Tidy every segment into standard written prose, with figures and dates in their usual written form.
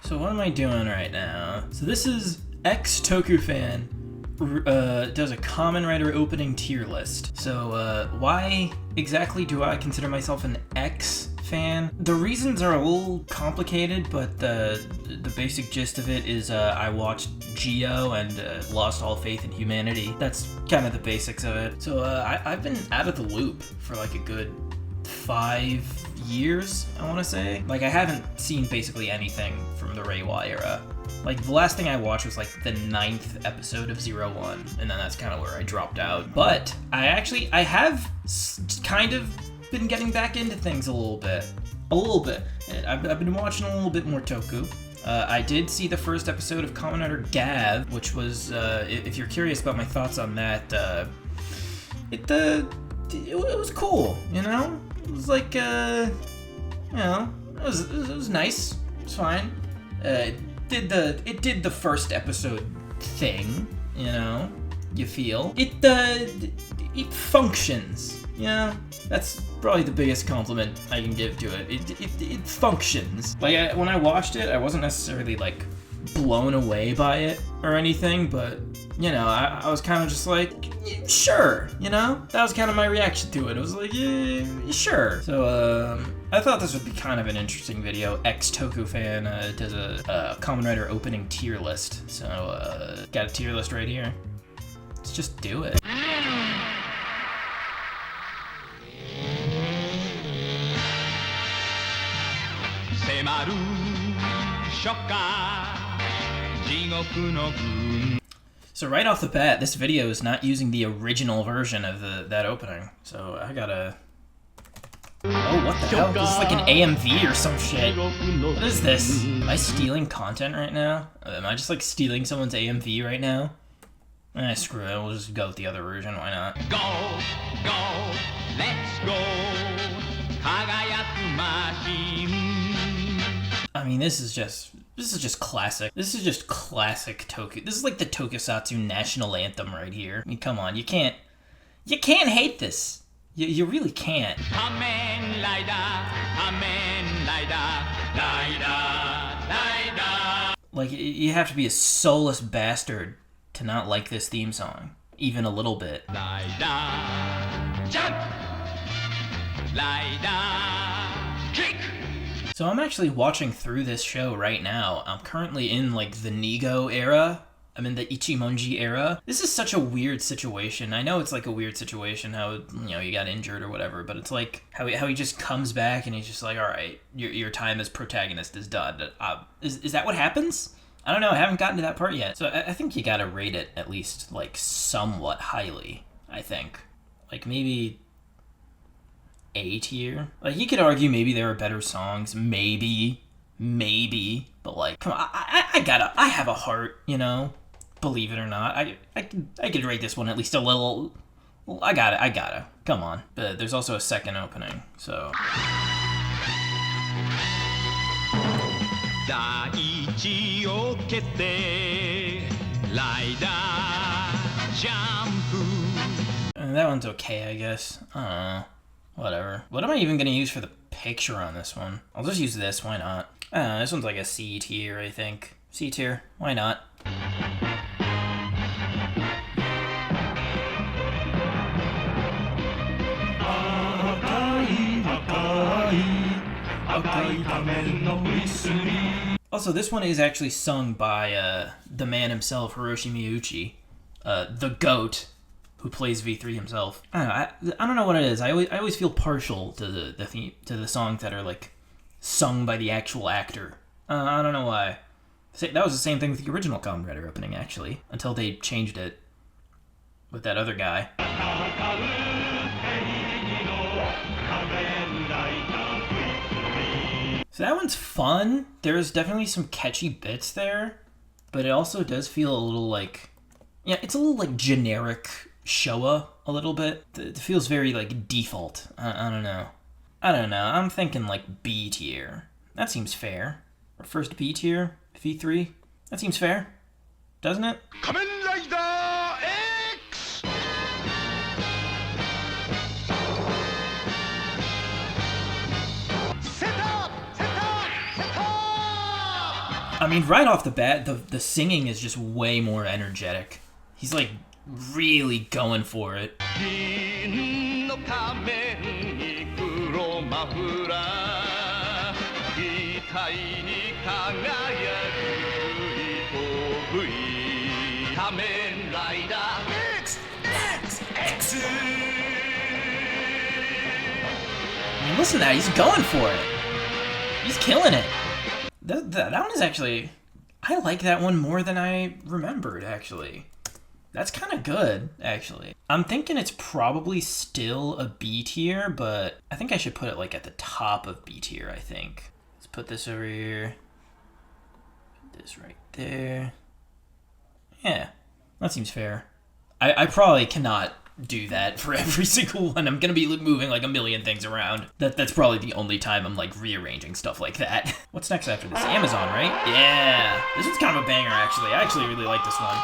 So what am I doing right now? So this is Ex-Toku fan does a Kamen Rider opening tier list. So why exactly do I consider myself an X fan? The reasons are a little complicated, but the basic gist of it is I watched Geo and lost all faith in humanity. That's kind of the basics of it. So I've been out of the loop for like a good 5 years, I want to say. Like, I haven't seen basically anything from the Reiwa era. Like, the last thing I watched was like the 9th episode of 01, and then that's kind of where I dropped out. But I have kind of been getting back into things a little bit. I've been watching a little bit more Toku. I did see the first episode of Kamen Rider Gav, which was, if you're curious about my thoughts on that, it was cool, you know? It was like, you know, it was nice. It was fine. It did the first episode thing, you know? You feel it functions. Yeah, that's probably the biggest compliment I can give to it. It functions. Like, when I watched it, I wasn't necessarily like blown away by it or anything, but you know, I was kind of just like, sure, you know? That was kind of my reaction to it. It was like, yeah, sure. So, I thought this would be kind of an interesting video. Ex-Toku fan does a Kamen Rider opening tier list. So, got a tier list right here. Let's just do it. So right off the bat, this video is not using the original version of that opening. So I gotta... Oh, what the hell? This is like an AMV or some shit. What is this? Am I stealing content right now? Am I just like stealing someone's AMV right now? Screw it, we'll just go with the other version, why not? Go, let's go. I mean, this is just classic. This is just classic Toku. This is like the Tokusatsu national anthem right here. I mean, come on, you can't hate this. You really can't. Kamen Rider, Kamen Rider, Rider. Like, you have to be a soulless bastard to not like this theme song, even a little bit. Jump! Kick! So I'm actually watching through this show right now. I'm currently in like the Nigo era. I'm in the Ichimonji era. This is such a weird situation. I know it's like a weird situation how, you know, you got injured or whatever, but it's like how he just comes back and he's just like, all right, your time as protagonist is done. Is that what happens? I don't know. I haven't gotten to that part yet. So I think you gotta rate it at least like somewhat highly, I think. Like maybe A tier. Like, you could argue maybe there are better songs, maybe, but like, come on, I have a heart, you know, believe it or not. I could rate this one at least a little. I gotta, come on. But there's also a second opening, so. And that one's okay, I guess. I don't know. Whatever. What am I even gonna use for the picture on this one? I'll just use this, why not? I don't know, this one's like a C tier, I think. C tier, why not? Also, this one is actually sung by the man himself, Hiroshi Miyauchi, the GOAT, who plays V3 himself. I don't know what it is. I always feel partial to the theme, to the songs that are like sung by the actual actor. I don't know why. That was the same thing with the original Kamen Rider opening, actually, until they changed it with that other guy. So that one's fun. There's definitely some catchy bits there, but it also does feel a little like, yeah, it's a little like generic Showa a little bit. It feels very like default. I don't know. I'm thinking like B tier. That seems fair. Or first B tier, V3. That seems fair, doesn't it? Kamen Rider X! Set up! I mean, right off the bat, the singing is just way more energetic. He's like really going for it. I mean, listen to that, he's going for it. He's killing it. That one is actually... I like that one more than I remembered, actually. That's kind of good, actually. I'm thinking it's probably still a B tier, but I think I should put it like at the top of B tier, I think. Let's put this over here. Put this right there. Yeah, that seems fair. I probably cannot do that for every single one. I'm gonna be moving like a million things around. That's probably the only time I'm like rearranging stuff like that. What's next after this? Amazon, right? Yeah, this one's kind of a banger actually. I actually really like this one.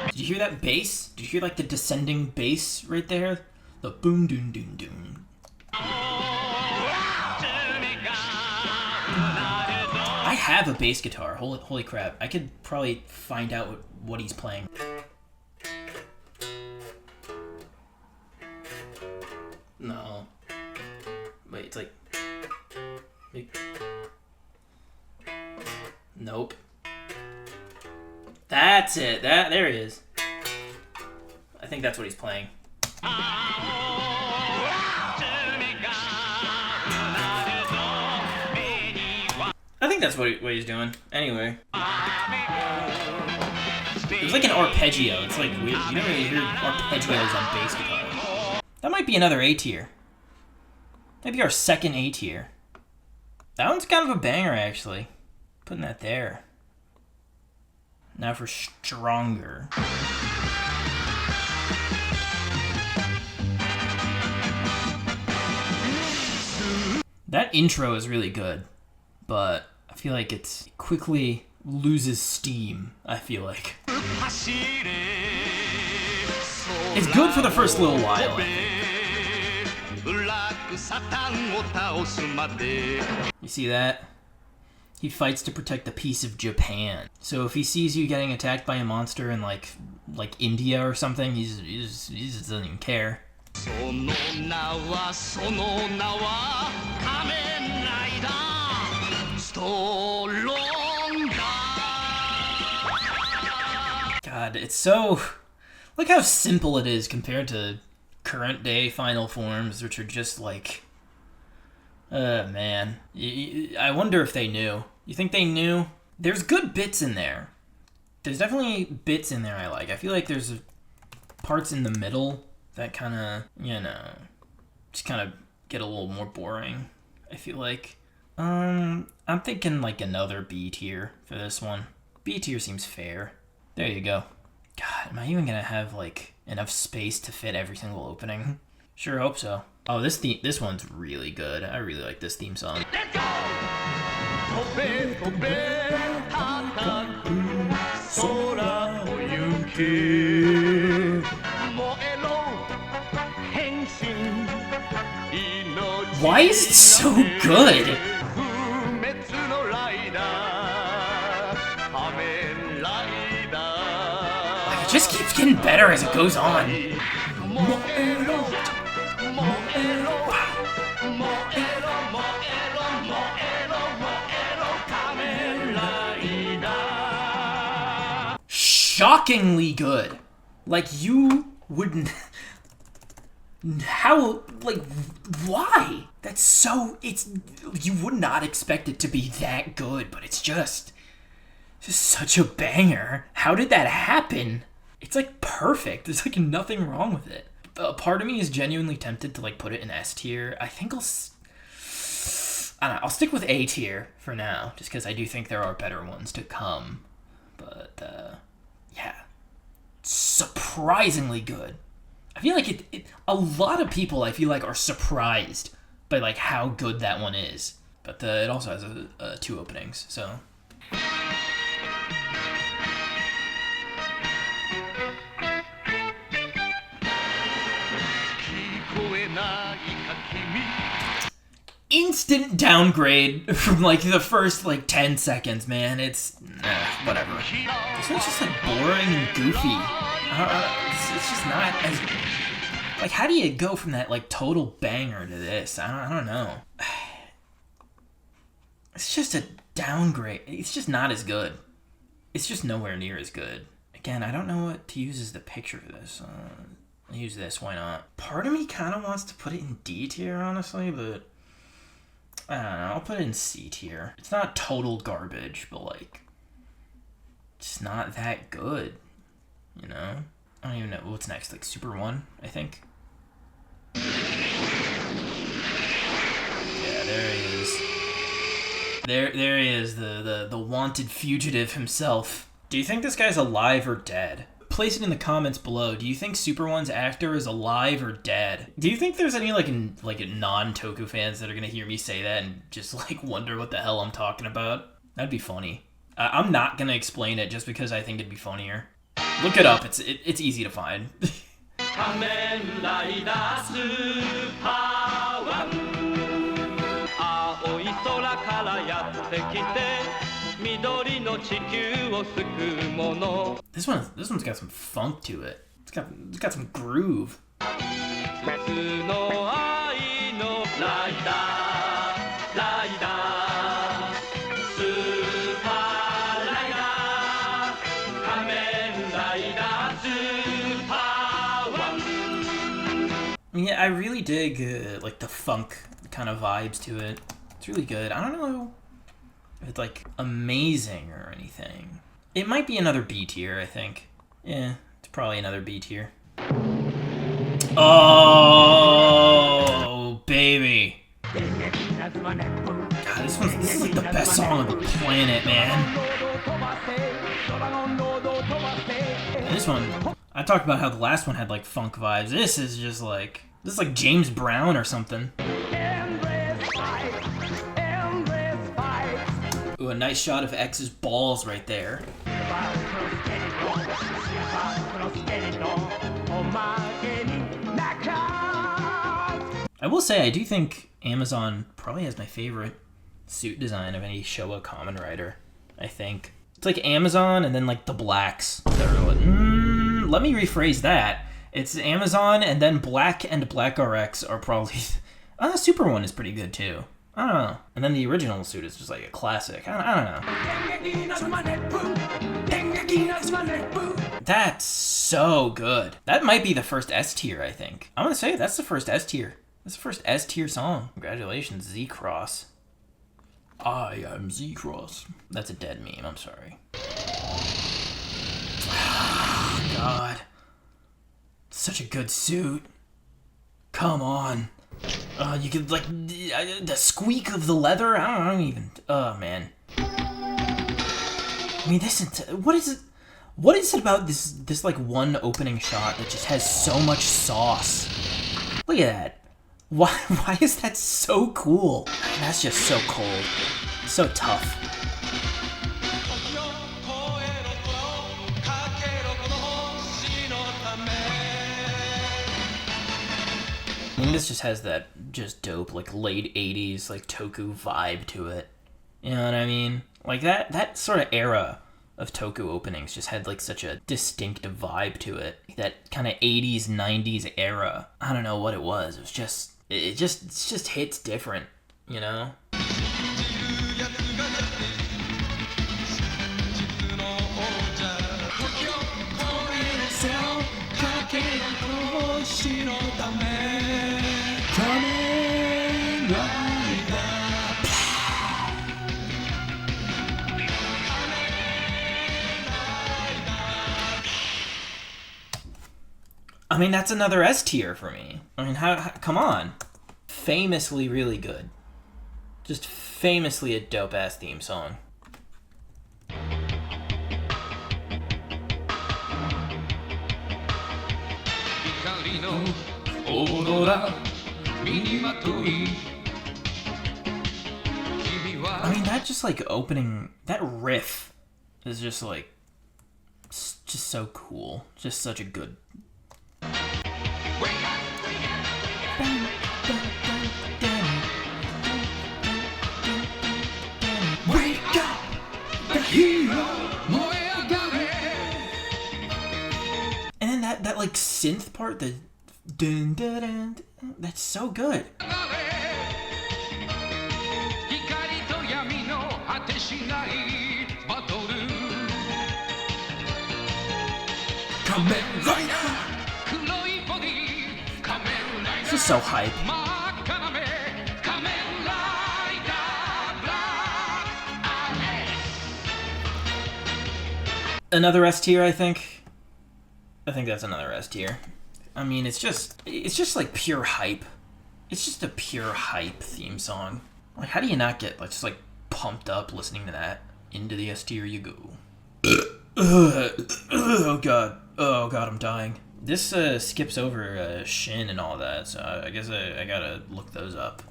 Did you hear that bass? Did you hear like the descending bass right there? The boom doom doom doom. I have a bass guitar. Holy crap. I could probably find out what he's playing. No. Wait, it's like... Nope. That's it. There he is. I think that's what he's playing. I think that's what he's doing. Anyway. It was like an arpeggio. It's like weird. You don't really hear arpeggios on bass guitar. That might be another A tier. Maybe our second A tier. That one's kind of a banger, actually. Putting that there. Now for Stronger. That intro is really good, but I feel like it quickly loses steam, I feel like. It's good for the first little while, I think. You see that? He fights to protect the peace of Japan. So if he sees you getting attacked by a monster in like India or something, he just doesn't even care. God, it's so... Look how simple it is compared to current day final forms, which are just like... man. I wonder if they knew. You think they knew? There's good bits in there. There's definitely bits in there I like. I feel like there's parts in the middle that kind of, you know, just kind of get a little more boring, I feel like. I'm thinking like another B tier for this one. B tier seems fair. There you go. God, am I even gonna have like enough space to fit every single opening? Sure hope so. Oh, this one's really good. I really like this theme song. Let's go! Why is it so good? Like, it just keeps getting better as it goes on. Shockingly good. Like, you wouldn't... How, like, why? That's so, you would not expect it to be that good, but it's just such a banger. How did that happen? It's, like, perfect. There's, like, nothing wrong with it. A part of me is genuinely tempted to, like, put it in S tier. I think I don't know, I'll stick with A tier for now, just because I do think there are better ones to come. But, yeah. Surprisingly good. I feel like a lot of people I feel like are surprised by like how good that one is. But it also has 2 openings, so. Instant downgrade from like the first like 10 seconds, man. It's whatever. This one's just like boring and goofy. It's just not as like, how do you go from that like total banger to this? I don't know. It's just a downgrade. It's just not as good. It's just nowhere near as good. Again, I don't know what to use as the picture for this. I'll use this, why not? Part of me kind of wants to put it in D tier, honestly, but I don't know. I'll put it in C tier. It's not total garbage, but like, it's not that good, you know? I don't even know what's next. Like Super 1, I think. Yeah, there he is. There he is, the wanted fugitive himself. Do you think this guy's alive or dead? Place it in the comments below. Do you think Super 1's actor is alive or dead? Do you think there's any like non-Toku fans that are gonna hear me say that and just like wonder what the hell I'm talking about? That'd be funny. I'm not gonna explain it just because I think it'd be funnier. Look it up. It's easy to find. Kamen Rider Super 1. This one's got some funk to it. It's got some groove. Yeah, I really dig like the funk kind of vibes to it. It's really good. I don't know if it's like amazing or anything. It might be another B tier, I think. Yeah, it's probably another B tier. Oh, baby. God, this is like the best song on the planet, man. And this one, I talked about how the last one had like funk vibes. This is just like, this is like James Brown or something. Ooh, a nice shot of X's balls right there. I will say, I do think Amazon probably has my favorite suit design of any Showa Kamen Rider, I think. It's like Amazon and then like the blacks. Let me rephrase that. It's Amazon and then Black and Black RX are probably... Super 1 is pretty good too. I don't know. And then the original suit is just like a classic. I don't know. That's so good. That might be the first S tier, I think. I'm gonna say that's the first S tier. That's the first S tier song. Congratulations, Z-Cross. I am Z-Cross. That's a dead meme, I'm sorry. God. Such a good suit. Come on. You could like the squeak of the leather. I don't even. Oh man. I mean, what is it? What is it about this like one opening shot that just has so much sauce? Look at that. Why is that so cool? That's just so cold. So tough. I mean, this just has that just dope, like, late 80s, like, Toku vibe to it. You know what I mean? Like, that sort of era of Toku openings just had, like, such a distinctive vibe to it. That kind of 80s, 90s era. I don't know what it was. It was just... It just hits different, you know? I mean, that's another S tier for me. I mean, how come on. Famously really good. Just famously a dope-ass theme song. I mean, that just like opening, that riff is just like, just so cool. Just such a good. Wake up, the hero. And then that like synth part, the dun, dun, dun, dun, that's so good. Kamen Rider! This is so hype. Another S tier, I think. I think that's another S tier. I mean, it's just like pure hype. It's just a pure hype theme song. Like, how do you not get like just like pumped up listening to that? Into the S tier you go. Oh god, I'm dying. This skips over Shin and all that, so I guess I gotta look those up.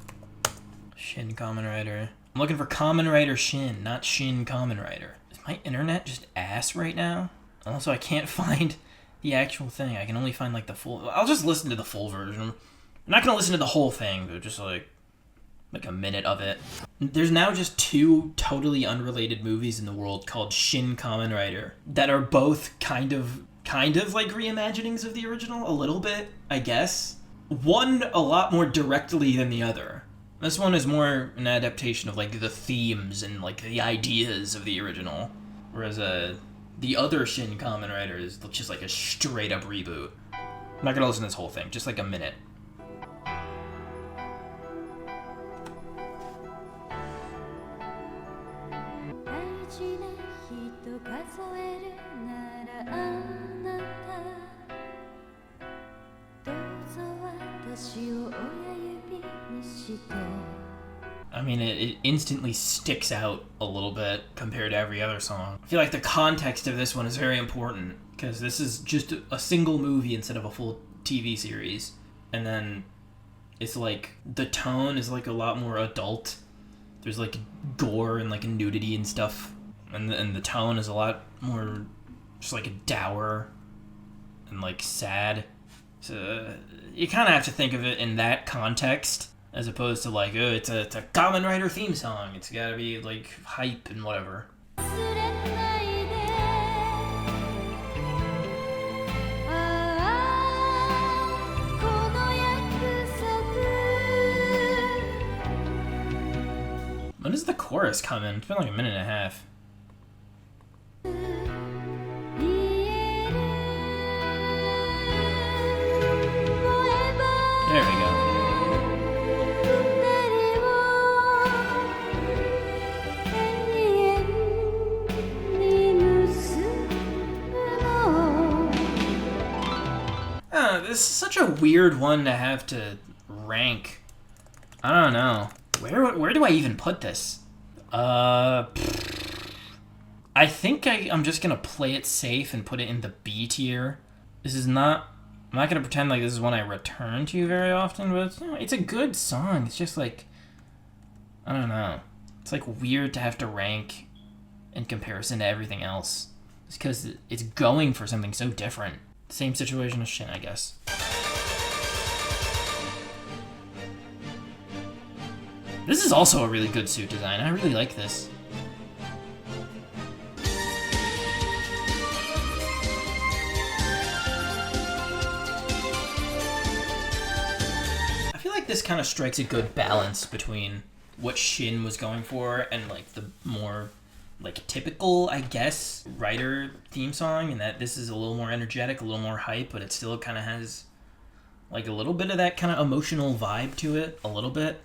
Shin Kamen Rider. I'm looking for Kamen Rider Shin, not Shin Kamen Rider. Is my internet just ass right now? Also, I can't find the actual thing. I can only find like the full. I'll just listen to the full version. I'm not gonna listen to the whole thing, but just like a minute of it. There's now just 2 totally unrelated movies in the world called Shin Kamen Rider that are both kind of like reimaginings of the original, a little bit, I guess. One a lot more directly than the other. This one is more an adaptation of like the themes and like the ideas of the original, whereas the other Shin Kamen Rider is just like a straight up reboot. I'm not gonna listen to this whole thing, just like a minute. I mean, it instantly sticks out a little bit compared to every other song. I feel like the context of this one is very important, because this is just a single movie instead of a full TV series. And then it's like, the tone is like a lot more adult. There's like gore and like nudity and stuff. And the tone is a lot more just like a dour and like sad. So you kind of have to think of it in that context, as opposed to like, oh, it's a Kamen Rider theme song. It's gotta be like hype and whatever. When does the chorus come in? It's been like a minute and a half. There we go. This is such a weird one to have to rank. I don't know. Where do I even put this? I think I'm just gonna play it safe and put it in the B tier. I'm not gonna pretend like this is one I return to very often, but it's a good song. It's just like, I don't know. It's like weird to have to rank in comparison to everything else. It's because it's going for something so different. Same situation as Shin, I guess. This is also a really good suit design. I really like this. I feel like this kind of strikes a good balance between what Shin was going for and like the more like typical, I guess, Rider theme song, and that this is a little more energetic, a little more hype, but it still kind of has like a little bit of that kind of emotional vibe to it, a little bit.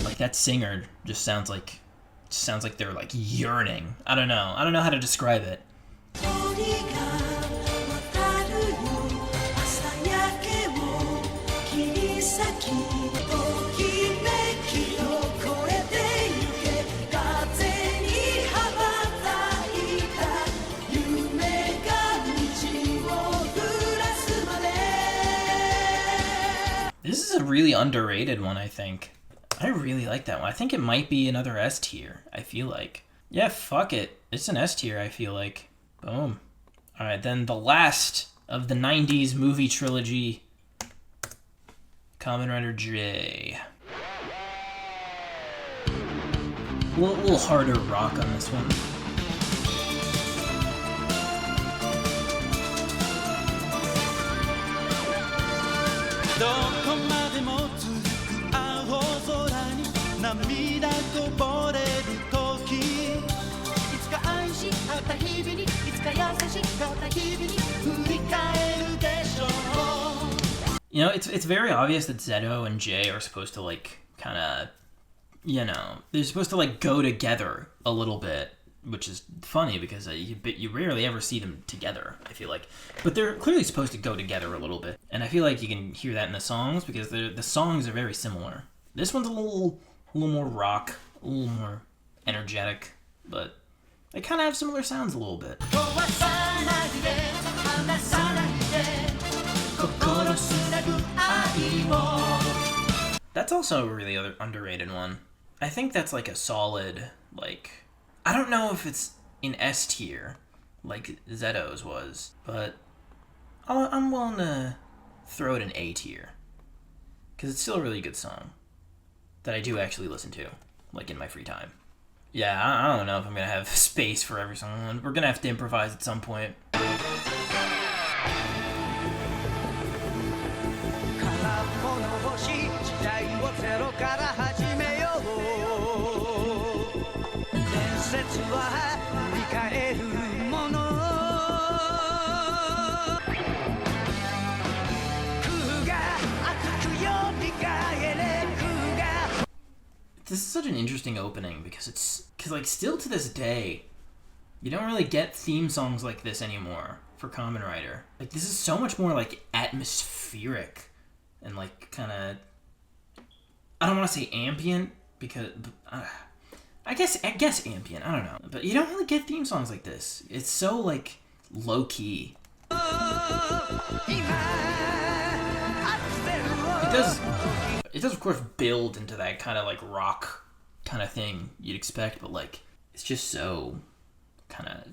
Like that singer just sounds like they're like yearning. I don't know how to describe it. really underrated one, I think. I really like that one. I think it might be another S tier, I feel like. Yeah, fuck it. It's an S tier, I feel like. Boom. Alright, then the last of the 90s movie trilogy, Kamen Rider J. A little harder rock on this one. You know, it's very obvious that Zeto and Jay are supposed to, like, kind of, you know, they're supposed to, like, go together a little bit, which is funny because you rarely ever see them together, I feel like. But they're clearly supposed to go together a little bit. And I feel like you can hear that in the songs because the songs are very similar. This one's a little more rock, a little more energetic, but they kind of have similar sounds a little bit. That's also a really underrated one. I think that's like a solid, like, I don't know if it's in S tier like Zeto's was, but I'm willing to throw it in A tier because it's still a really good song that I do actually listen to, like, in my free time. Yeah, I don't know if I'm gonna have space for every song. We're gonna have to improvise at some point. This is such an interesting opening because like still to this day, you don't really get theme songs like this anymore for Kamen Rider. Like this is so much more like atmospheric and like kind of, I don't want to say ambient because I guess ambient. I don't know, but you don't really get theme songs like this. It's so like low key. It does of course build into that kind of like rock kind of thing you'd expect, but like it's just so kind of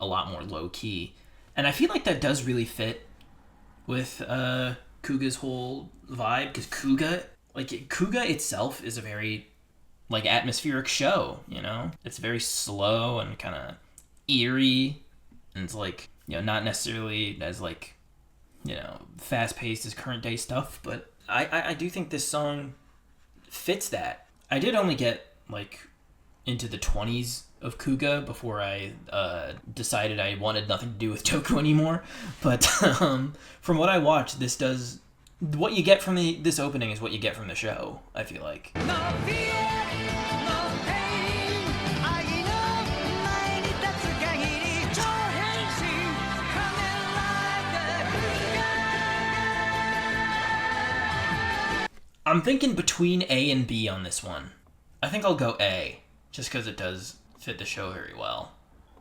a lot more low key, and I feel like that does really fit with Kuga's whole vibe because Kuga itself is a very like atmospheric show, you know? It's very slow and kind of eerie, and it's like, you know, not necessarily as like, you know, fast paced as current day stuff, but I do think this song fits that. I did only get like into the 20s of Kuga before I decided I wanted nothing to do with Toku anymore, but from what I watched, this does what you get from this opening is what you get from the show, I feel like. I'm thinking between A and B on this one. I think I'll go A, just because it does fit the show very well.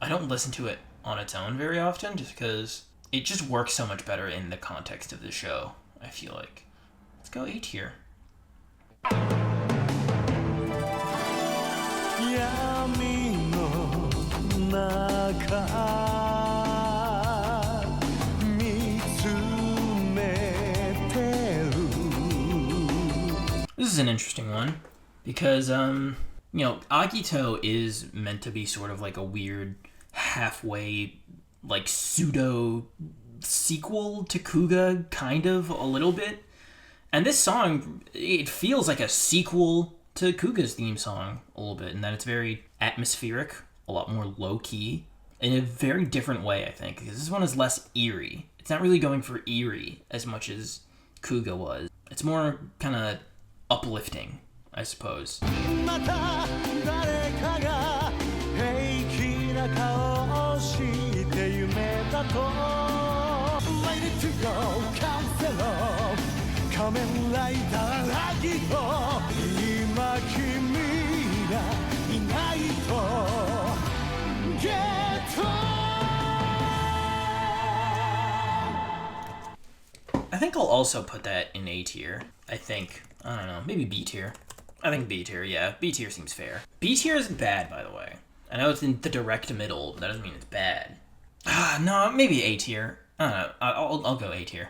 I don't listen to it on its own very often, just because it just works so much better in the context of the show, I feel like. Let's go A tier. This is an interesting one because, you know, Agito is meant to be sort of like a weird halfway, like pseudo sequel to Kuga, kind of a little bit. And this song, it feels like a sequel to Kuga's theme song a little bit, in that it's very atmospheric, a lot more low key, in a very different way, I think, because this one is less eerie. It's not really going for eerie as much as Kuga was. It's more kind of uplifting, I suppose. I think I'll also put that in A tier. I think. I don't know. Maybe B tier. I think B tier, yeah. B tier seems fair. B tier isn't bad, by the way. I know it's in the direct middle, but that doesn't mean it's bad. No, maybe A tier. I don't know. I'll go A tier.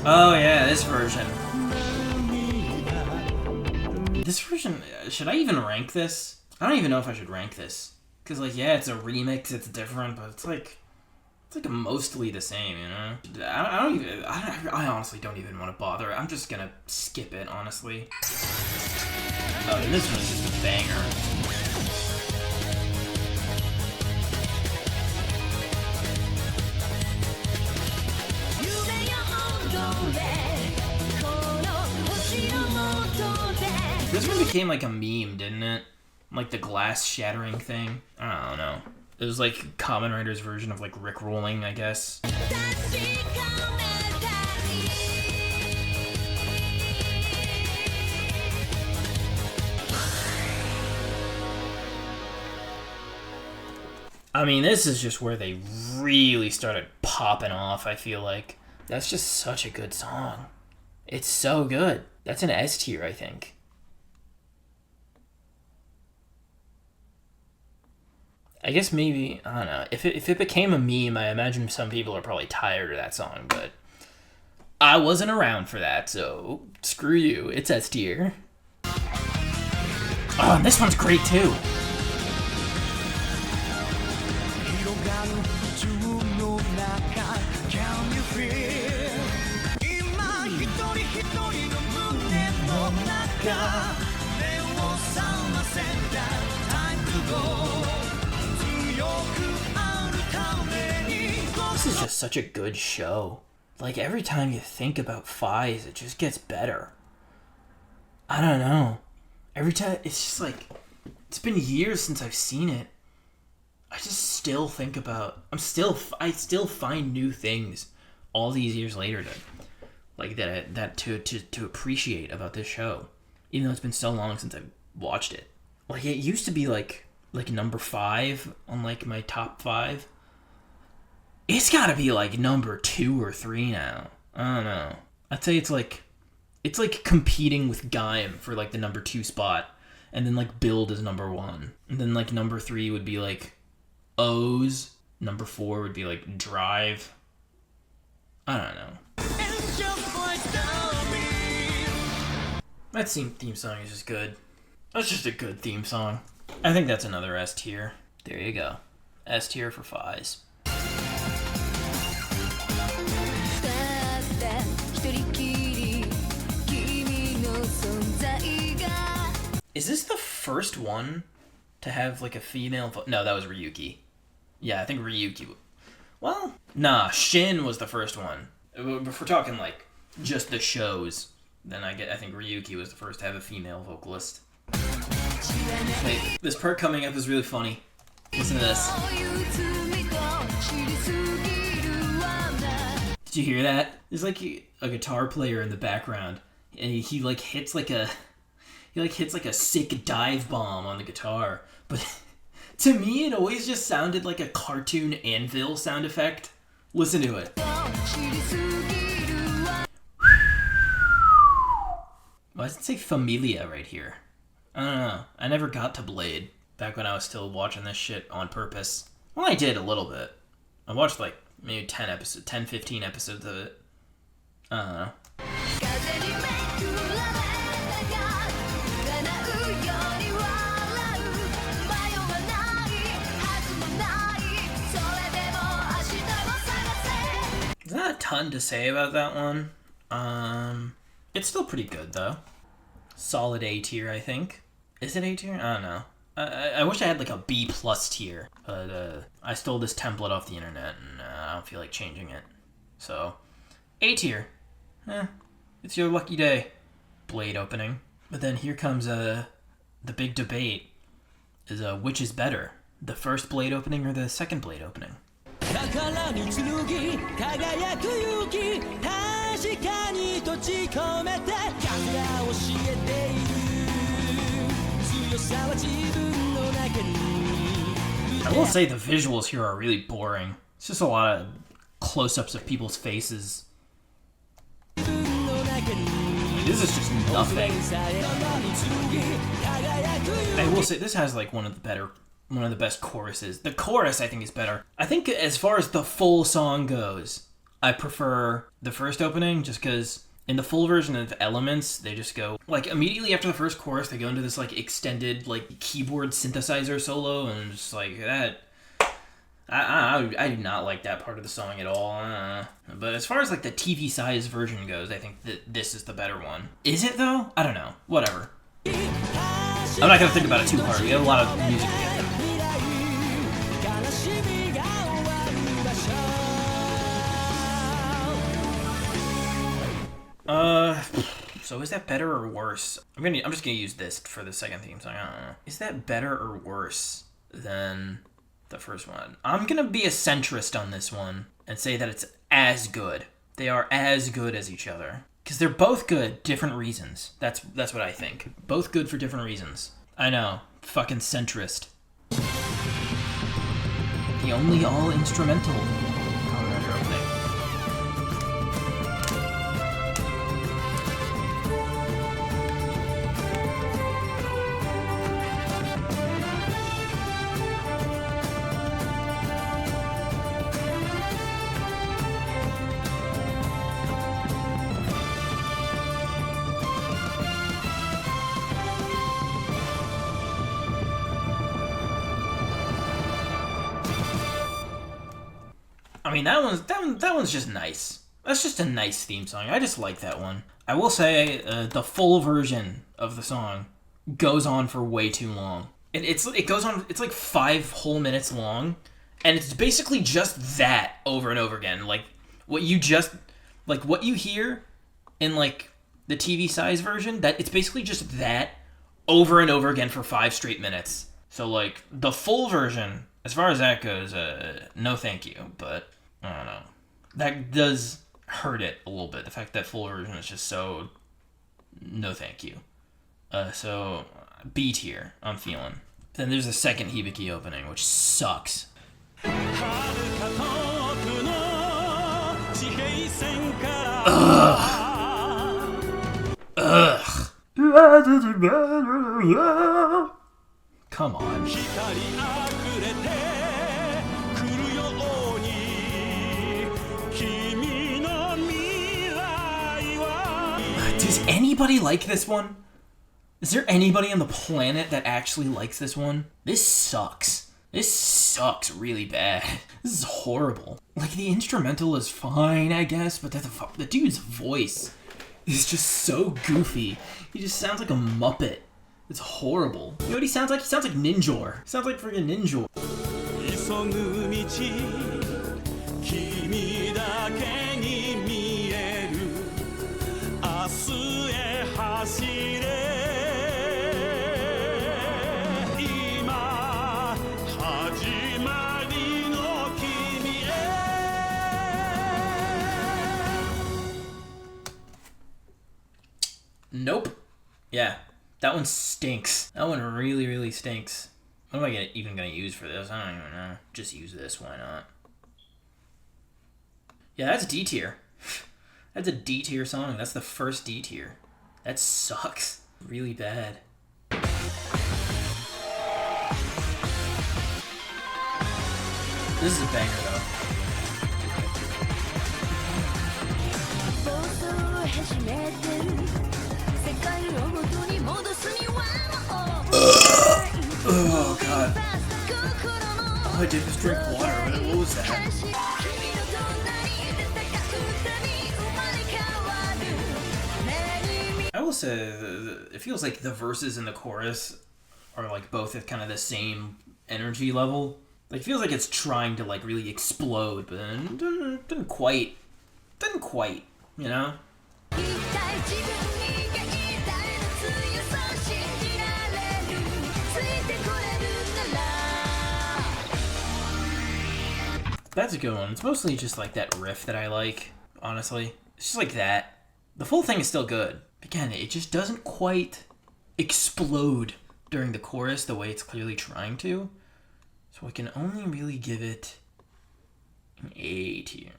Oh yeah, this version. This version, should I even rank this? I don't even know if I should rank this. Cause like, yeah, it's a remix, it's different, but it's like mostly the same, you know? I honestly don't even want to bother. I'm just gonna skip it, honestly. Oh, and this one is just a banger. This one became like a meme, didn't it? Like the glass shattering thing. I don't know. It was like Kamen Rider's version of like Rickrolling, I guess. I mean, this is just where they really started popping off, I feel like. That's just such a good song. It's so good. That's an S tier, I think. I guess maybe, I don't know. If it became a meme, I imagine some people are probably tired of that song, but I wasn't around for that, so screw you. It's S tier. Oh, and this one's great too. This is just such a good show. Like, every time you think about Fies, it just gets better. I don't know. Every time, it's just like, it's been years since I've seen it. I just still think about, I still find new things all these years later to appreciate about this show. Even though it's been so long since I've watched it. Like, it used to be like number 5 on like my top 5. It's gotta be like number 2 or 3 now. I don't know. I'd say it's like competing with Gaim for like the number 2 spot, and then like Build is number 1, and then like number 3 would be like O's. Number 4 would be like Drive. I don't know. That theme song is just good. That's just a good theme song. I think that's another S tier. There you go. S tier for Fies. Is this the first one to have like a female No, that was Ryuki. Yeah, I think Ryuki. Well, nah, Shin was the first one. If we're talking like just the shows, then I think Ryuki was the first to have a female vocalist. Wait, this part coming up is really funny. Listen to this. Did you hear that? There's like a guitar player in the background, and he like hits like a sick dive bomb on the guitar. But to me, it always just sounded like a cartoon anvil sound effect. Listen to it. Why does it say Familia right here? I don't know. I never got to Blade back when I was still watching this shit on purpose. Well, I did a little bit. I watched like maybe 10, 15 episodes of it. I don't know. There's not a ton to say about that one. It's still pretty good though. Solid A tier, I think. Is it A tier? I don't know. I wish I had like a B+ tier, but I stole this template off the internet and I don't feel like changing it. So, A tier. It's your lucky day. Blade opening. But then here comes the big debate: is which is better, the first Blade opening or the second Blade opening? I will say the visuals here are really boring, It's just a lot of close-ups of people's faces. This is just nothing. I will say this has like one of the best choruses. The chorus I think is better. I think as far as the full song goes, I prefer the first opening just because in the full version of Elements, they just go like immediately after the first chorus, they go into this like extended like keyboard synthesizer solo, and just like that. I do not like that part of the song at all. But as far as like the TV size version goes, I think that this is the better one. Is it though? I don't know. Whatever. I'm not gonna think about it too hard. We have a lot of music to get through. So is that better or worse? I'm just gonna use this for the second theme song. I don't know. Is that better or worse than the first one? I'm gonna be a centrist on this one and say that it's as good. They are as good as each other. Because they're both good, different reasons. That's what I think. Both good for different reasons. I know. Fucking centrist. The only all-instrumental Kamen Rider opening. I mean, that one's just nice. That's just a nice theme song. I just like that one. I will say the full version of the song goes on for way too long. It goes on. It's like 5 whole minutes long, and it's basically just that over and over again. Like what you hear in like the TV size version. That it's basically just that over and over again for 5 straight minutes. So like the full version, as far as that goes, no thank you. But I don't know. That does hurt it a little bit. The fact that full version is just so no thank you. So B tier, I'm feeling. Then there's the second Hibiki opening, which sucks. Ugh. Come on. Does anybody like this one? Is there anybody on the planet that actually likes this one? This sucks. This sucks really bad. This is horrible. Like, the instrumental is fine, I guess, but the dude's voice is just so goofy. He just sounds like a Muppet. It's horrible. You know what he sounds like? He sounds like Ninjor. He sounds like friggin' Ninjor. Nope. Yeah, that one stinks. That one really, really stinks. What am I even gonna use for this? I don't even know. Just use this, why not? Yeah, that's D tier. That's a D tier song. That's the first D tier. That sucks. Really bad. This is a banger though. Oh god. All I did was drink water. What was that? I will say it feels like the verses and the chorus are like both at kind of the same energy level. Like it feels like it's trying to like really explode, but it doesn't quite, you know? That's a good one. It's mostly just like that riff that I like, honestly. It's just like that. The full thing is still good. Again, it just doesn't quite explode during the chorus the way it's clearly trying to. So I can only really give it A tier.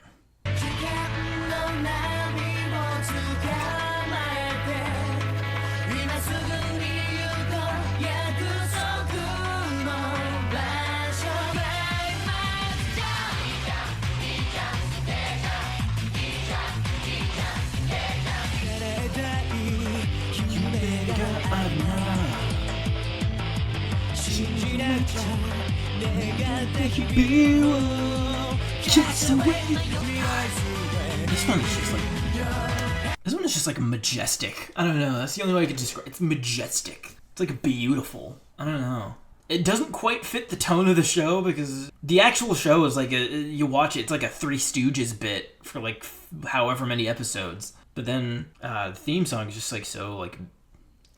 This one is just like majestic. I don't know. That's the only way I could describe it. It's majestic. It's like beautiful. I don't know. It doesn't quite fit the tone of the show because the actual show is like you watch it, it's like a Three Stooges bit for like however many episodes. But then the theme song is just like so like,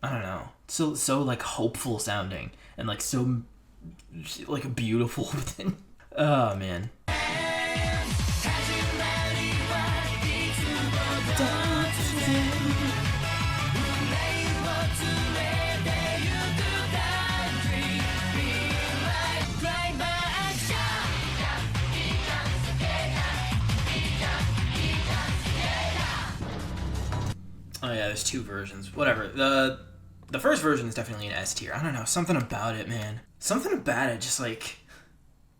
I don't know, so like hopeful sounding and like so like beautiful. Oh man. Oh yeah, there's two versions. Whatever. The first version is definitely an S tier. I don't know, something about it, man. Something about it just like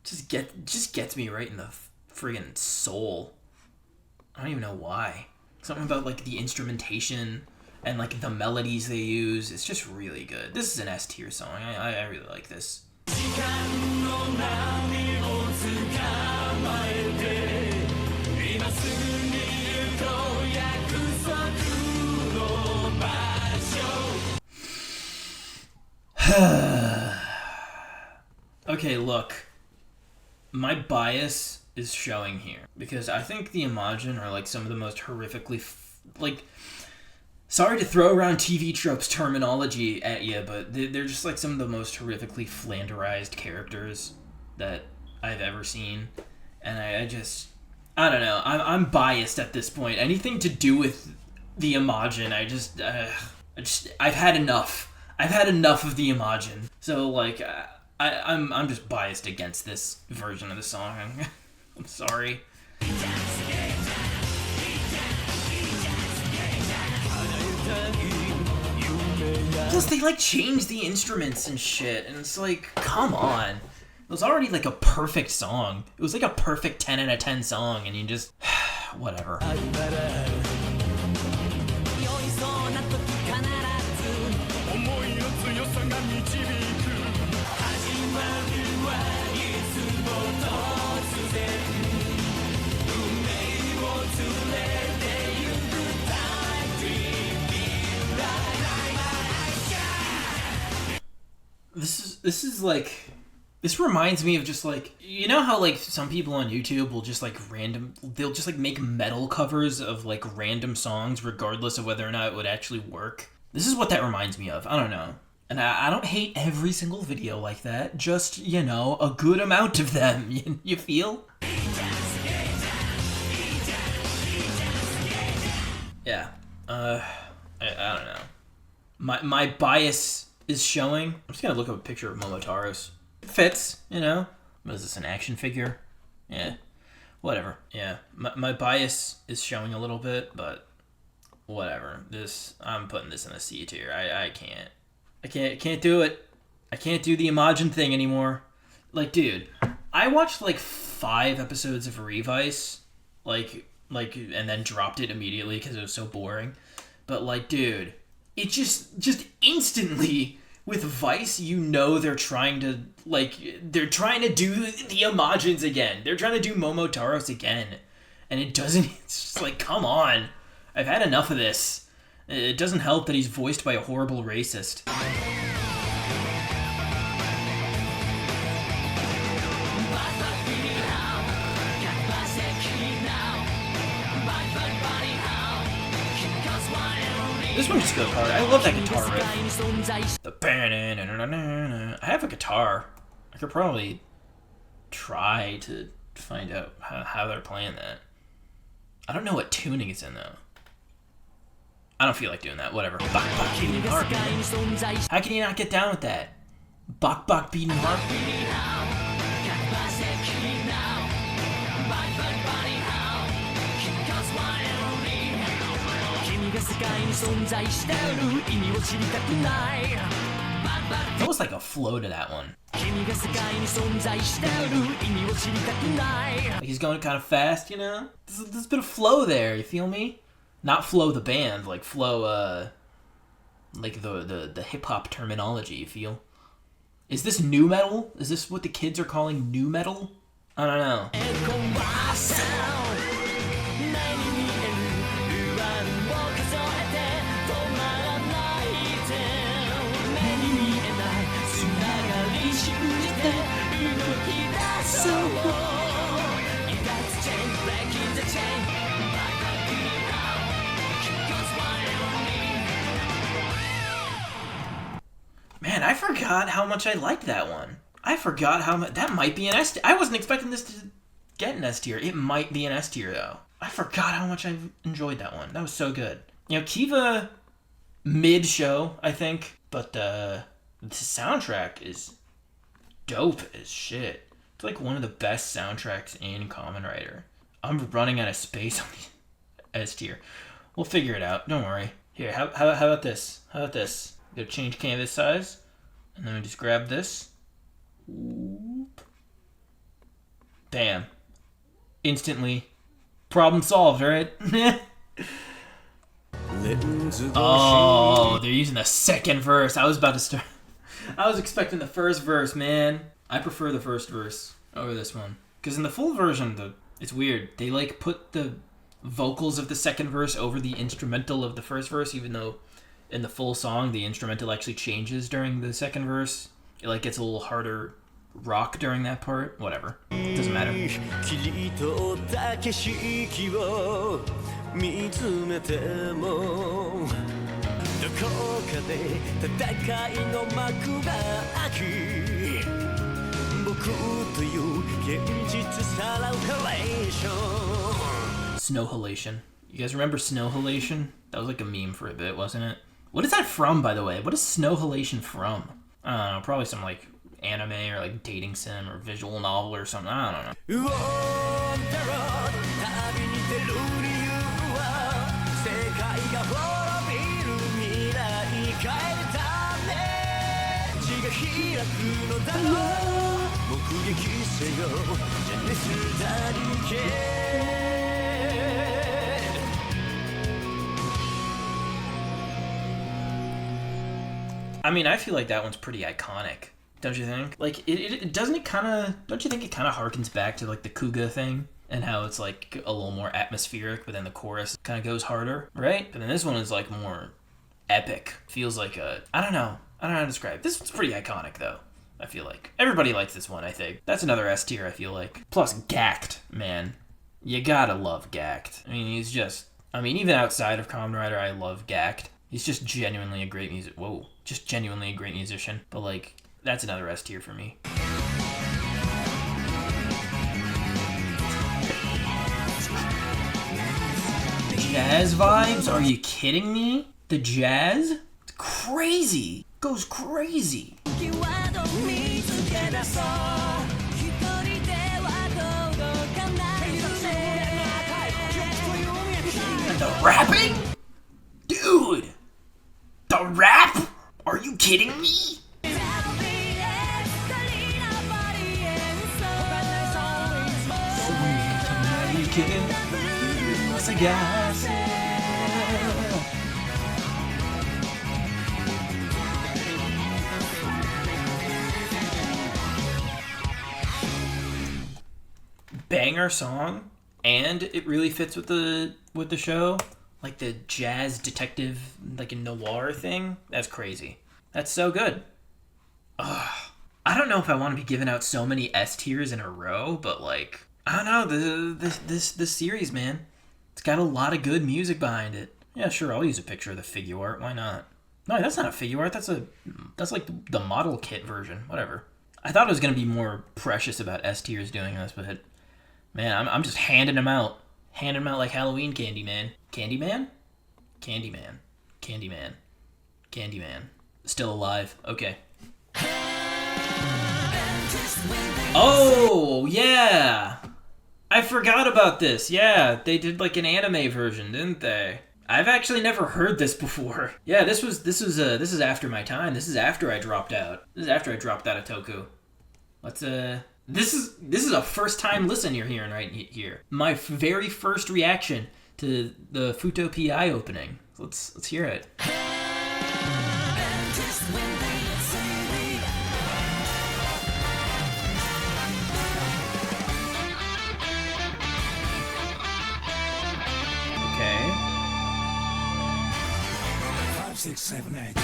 just gets me right in the friggin' soul. I don't even know why. Something about like the instrumentation and like the melodies they use. It's just really good. This is an S tier song. I really like this. Okay, look. My bias is showing here because I think the Imagine are like some of the most horrifically like, sorry to throw around TV tropes terminology at you, but they're just like some of the most horrifically flanderized characters that I've ever seen. And I don't know, I'm biased at this point. Anything to do with the Imagine, I've had enough. I've had enough of the Imagine. So like I'm just biased against this version of the song. I'm sorry. Plus they like change the instruments and shit, and it's like, come on. It was already like a perfect song. It was like a perfect 10 out of 10 song, and you just whatever. This is like, this reminds me of just like, you know how like some people on YouTube will just like they'll just like make metal covers of like random songs regardless of whether or not it would actually work. This is what that reminds me of. I don't know. And I don't hate every single video like that, just, you know, a good amount of them. You feel? Yeah. I don't know. My bias is showing. I'm just gonna look up a picture of Momotaro's. It fits, you know. What is this, an action figure? Yeah. Whatever. Yeah. My bias is showing a little bit, but whatever. I'm putting this in a C tier. I can't do it. I can't do the Imagine thing anymore. Like, dude, I watched like 5 episodes of Revice, like, and then dropped it immediately because it was so boring. But like, dude, it just instantly with Vice, you know they're trying to do the Imagines again. They're trying to do Momotaro's again, and it doesn't. It's just like, come on, I've had enough of this. It doesn't help that he's voiced by a horrible racist. This one just goes hard. I love that guitar riff. I have a guitar. I could probably try to find out how they're playing that. I don't know what tuning it's in though. I don't feel like doing that. Whatever. Bok bok beating heart. Man. How can you not get down with that? Bok bok beating heart. It's almost like a flow to that one. Like he's going kind of fast, you know? There's a bit of flow there, you feel me? Not flow the band, like flow, like the hip-hop terminology, you feel? Is this new metal? Is this what the kids are calling new metal? I don't know. Man, I forgot how much I liked that one. I forgot how much... That might be an S tier. I wasn't expecting this to get an S tier. It might be an S tier, though. I forgot how much I enjoyed that one. That was so good. You know, Kiva, mid-show, I think. But the soundtrack is dope as shit. It's like one of the best soundtracks in Kamen Rider. I'm running out of space on the S tier. We'll figure it out. Don't worry. Here, how about this? How about this? I'm gonna change canvas size, and then we just grab this. Whoop. Bam. Instantly. Problem solved, right? Oh, they're using the second verse. I was about to start. I was expecting the first verse, man. I prefer the first verse over this one. Because in the full version, it's weird. They like put the vocals of the second verse over the instrumental of the first verse, even though in the full song, the instrumental actually changes during the second verse. It like gets a little harder rock during that part. Whatever. Doesn't matter. Snow halation. You guys remember snow halation? That was like a meme for a bit, wasn't it? What is that from, by the way? What is snow halation from? I don't know, probably some like anime or like dating sim or visual novel or something. I don't know. I mean, I feel like that one's pretty iconic, don't you think? Like, doesn't it kind of, don't you think it kind of harkens back to like the Kuga thing and how it's like a little more atmospheric, but then the chorus kind of goes harder, right? But then this one is like more epic. Feels like I don't know how to describe it. This one's pretty iconic though. I feel like everybody likes this one. I think that's another S tier. I feel like. Plus, Gact, man, you gotta love Gact. I mean, he's just. I mean, even outside of Kamen Rider, I love Gact. He's just genuinely a great just genuinely a great musician. But like, that's another S tier for me. Jazz vibes? Are you kidding me? The jazz? It's crazy. Goes crazy. And the rapping? Dude! The rap? Are you kidding me? Banger song, and it really fits with the show. Like the jazz detective, like a noir thing. That's crazy. That's so good. Ugh. I don't know if I want to be giving out so many S tiers in a row, but like, I don't know, this series, man. It's got a lot of good music behind it. Yeah, sure, I'll use a picture of the figure art. Why not? No, that's not a figure art. That's like the model kit version. Whatever. I thought it was gonna be more precious about S tiers doing this, but man, I'm just handing them out. Handing them out like Halloween candy, man. Candyman? Candyman. Candyman. Candyman. Still alive. Okay. Oh, yeah! I forgot about this. Yeah, they did like an anime version, didn't they? I've actually never heard this before. Yeah, this is after my time. This is after I dropped out. This is after I dropped out of Toku. This is a first time listen you're hearing right here. My very first reaction to the Futo PI opening. Let's hear it. Okay. 5, 6, 7, 8.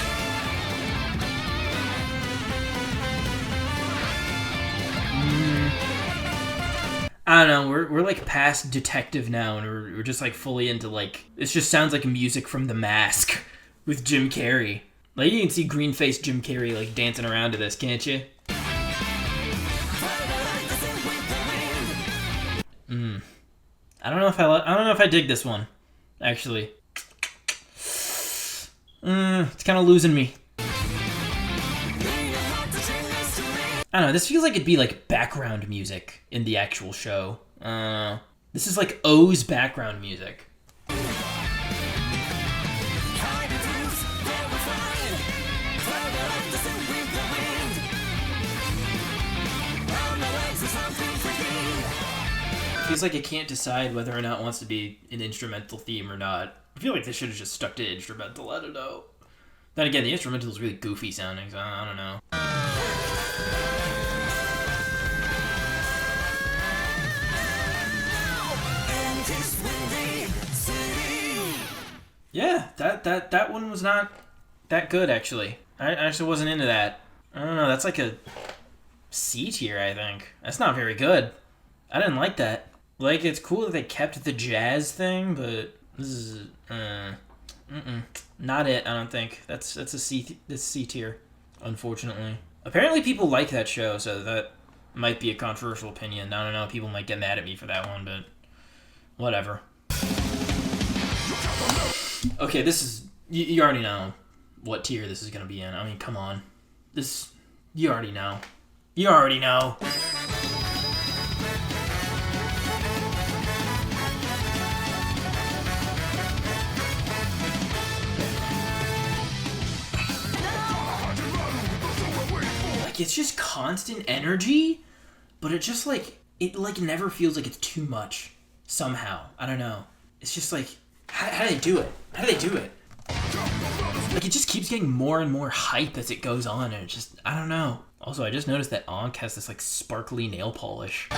I don't know, we're like past detective now, and we're just like fully into like, it just sounds like music from The Mask with Jim Carrey. Like you can see green-faced Jim Carrey like dancing around to this, can't you? I don't know if I dig this one, actually. It's kind of losing me. I don't know, this feels like it'd be like background music in the actual show. This is like O's background music. Feels like it can't decide whether or not it wants to be an instrumental theme or not. I feel like they should have just stuck to instrumental, I don't know. Then again, the instrumental is really goofy sounding, so I don't know. Yeah, that one was not that good, actually. I actually wasn't into that. I don't know, that's like a C tier, I think. That's not very good. I didn't like that. Like, it's cool that they kept the jazz thing, but this is, not it, I don't think. That's a C tier, unfortunately. Apparently people like that show, so that might be a controversial opinion. I don't know, people might get mad at me for that one, but whatever. Okay, this is, you already know what tier this is gonna be in. I mean, come on. You already know. You already know. Like, it's just constant energy, but it just like, it like never feels like it's too much somehow. I don't know. It's just like, how do they do it? How do they do it? Like, it just keeps getting more and more hype as it goes on, and it's just, I don't know. Also, I just noticed that Ankh has this, like, sparkly nail polish.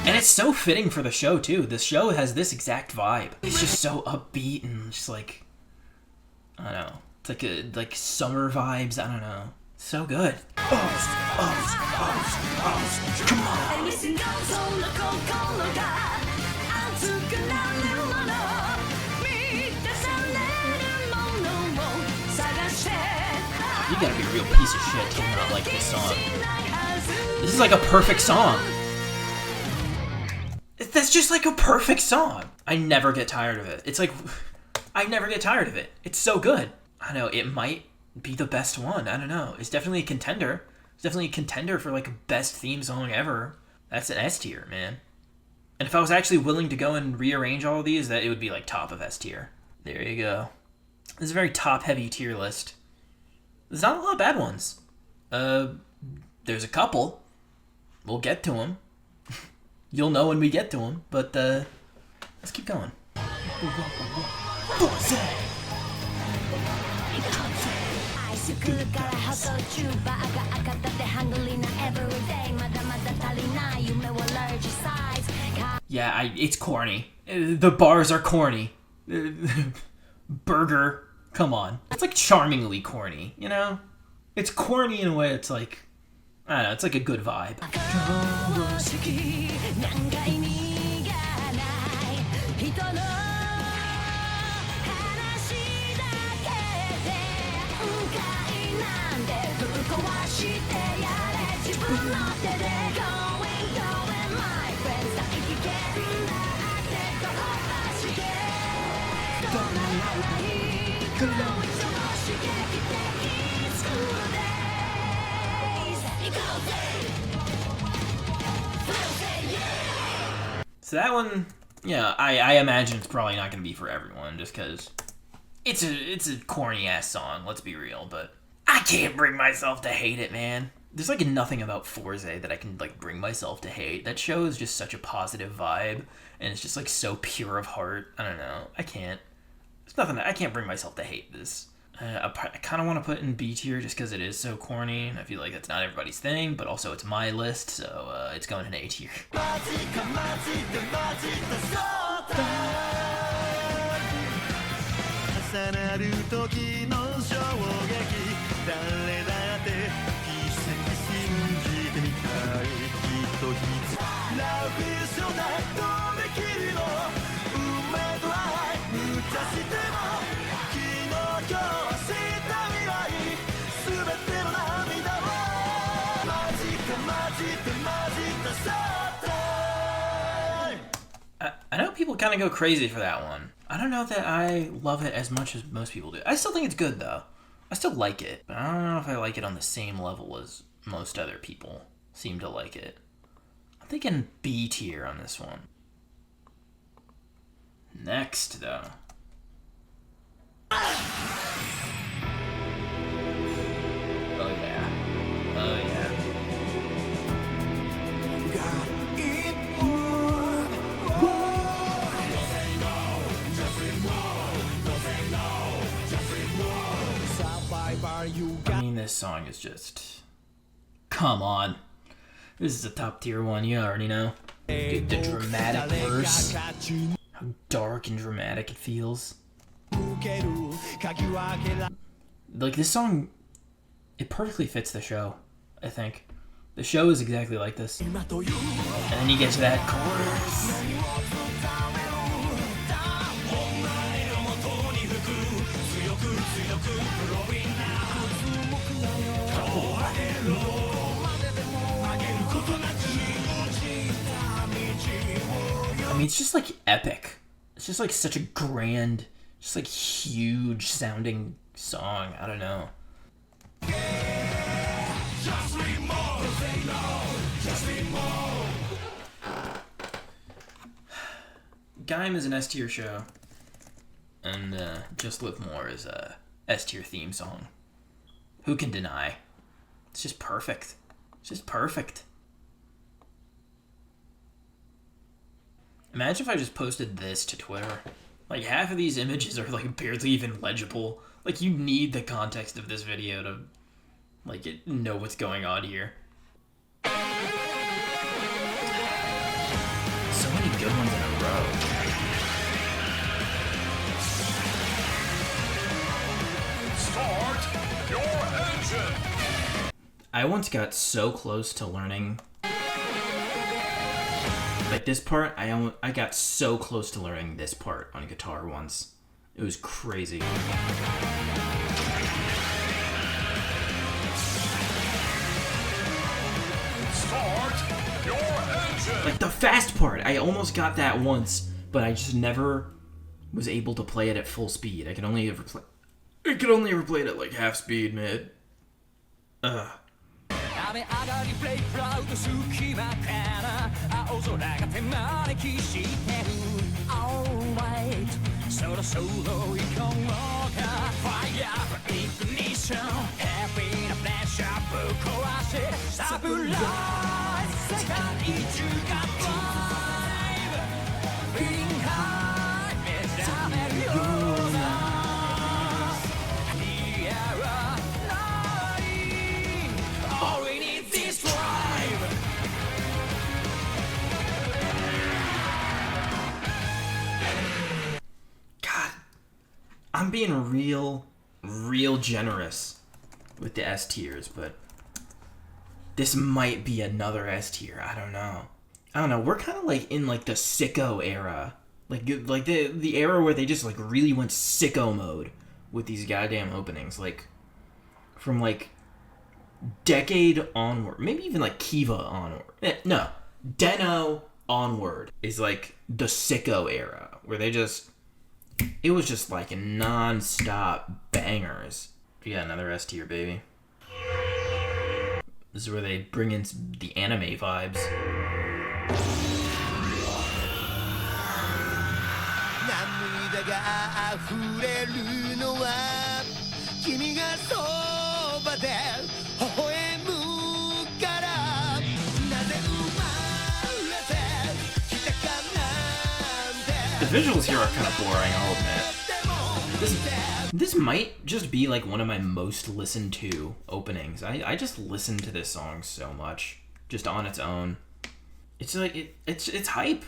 And it's so fitting for the show, too. The show has this exact vibe. It's just so upbeat and just, like, I don't know. It's like summer vibes, I don't know. So good. Come on. You gotta be a real piece of shit to not like this song. This is like a perfect song. That's just like a perfect song. I never get tired of it. It's like, I never get tired of it. It's so good. I know, it might be the best one. I don't know. It's definitely a contender. It's definitely a contender for like best theme song ever. That's an S tier, man. And if I was actually willing to go and rearrange all of these, that it would be like top of S tier. There you go. This is a very top heavy tier list. There's not a lot of bad ones. There's a couple. We'll get to them. You'll know when we get to them. But let's keep going. Yeah, it's corny. The bars are corny. Burger, come on. It's like charmingly corny, you know? It's corny in a way it's like, I don't know, it's like a good vibe. So that one, yeah, I imagine it's probably not going to be for everyone, just because it's a corny ass song. Let's be real, but I can't bring myself to hate it, man. There's like nothing about Forza that I can like bring myself to hate. That show is just such a positive vibe, and it's just like so pure of heart. I don't know. I can't. There's nothing. I can't bring myself to hate this. I kind of want to put in B tier just because it is so corny, and I feel like that's not everybody's thing, but also it's my list, so it's going in A tier. I know people kind of go crazy for that one. I don't know that I love it as much as most people do. I still think it's good, though. I still like it, but I don't know if I like it on the same level as most other people seem to like it. I'm thinking B tier on this one. Next, though. Oh, yeah. Oh, yeah. I mean, this song is just... Come on. This is a top tier one, you already know. Dude, the dramatic verse. How dark and dramatic it feels. Like, this song, it perfectly fits the show, I think. The show is exactly like this. And then you get to that chorus. I mean, it's just like epic. It's just like such a grand, just like huge sounding song. I don't know. Gaim is an S tier show, and Just Live More is a S tier theme song. Who can deny? It's just perfect. It's just perfect. Imagine if I just posted this to Twitter. Like, half of these images are, like, barely even legible. Like, you need the context of this video to, like, know what's going on here. So many good ones in a row. Start your engine! I once got so close to learning... Like, this part, I got so close to learning this part on guitar once. It was crazy. Start your engine! Like, the fast part, I almost got that once, but I just never was able to play it at full speed. I could only ever play it at, like, half speed, mid. Ugh. I'm being real generous with the S tiers, but this might be another S tier. I don't know. We're kind of like in like the sicko era, like the era where they just like really went sicko mode with these goddamn openings, like from like Decade onward, maybe even like Kiva onward. No, Deno onward is like the sicko era where they just It was just like non-stop bangers. You got another S tier, baby. This is where they bring in the anime vibes. The visuals here are kind of boring, I'll admit. This might just be like one of my most listened to openings. I just listen to this song so much, just on its own. It's like it's hype.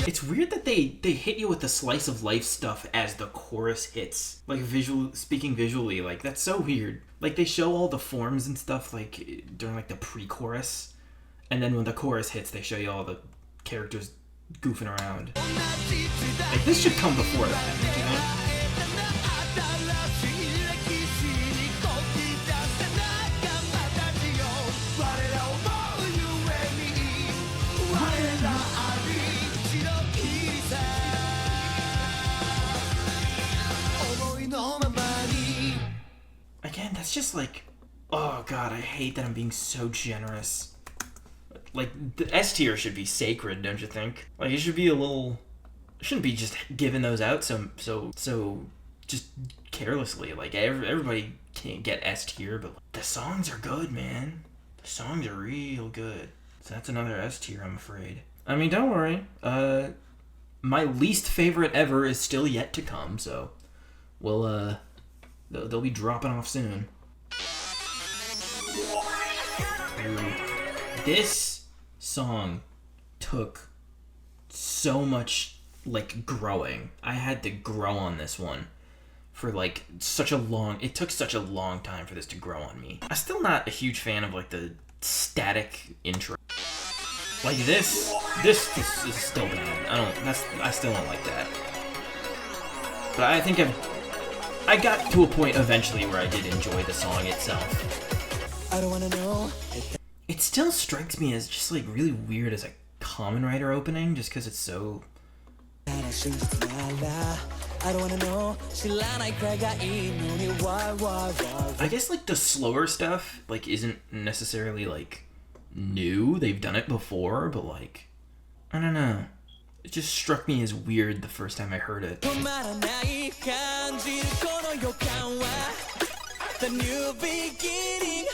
It's weird that they hit you with the slice of life stuff as the chorus hits. Like speaking visually, like that's so weird. Like they show all the forms and stuff like during like the pre-chorus, and then when the chorus hits, they show you all the characters goofing around. Like this should come before that, don't you think? Again, that's just like, oh god, I hate that I'm being so generous. Like, the S tier should be sacred, don't you think? Like, it should be a little... shouldn't be just giving those out so just carelessly. Like, everybody can't get S tier, but the songs are good, man. The songs are real good. So that's another S tier, I'm afraid. I mean, don't worry. My least favorite ever is still yet to come, so we'll, they'll be dropping off soon. This song took so much, like, growing. I had to grow on this one for, like, it took such a long time for this to grow on me. I'm still not a huge fan of, like, the static intro. Like, this is still bad. I still don't like that. But I think I got to a point eventually where I did enjoy the song itself. I don't wanna know. It still strikes me as just like really weird as a Kamen Rider opening, just because it's so... I guess like the slower stuff like isn't necessarily like new. They've done it before, but like, I don't know. It just struck me as weird the first time I heard it. The new beginning,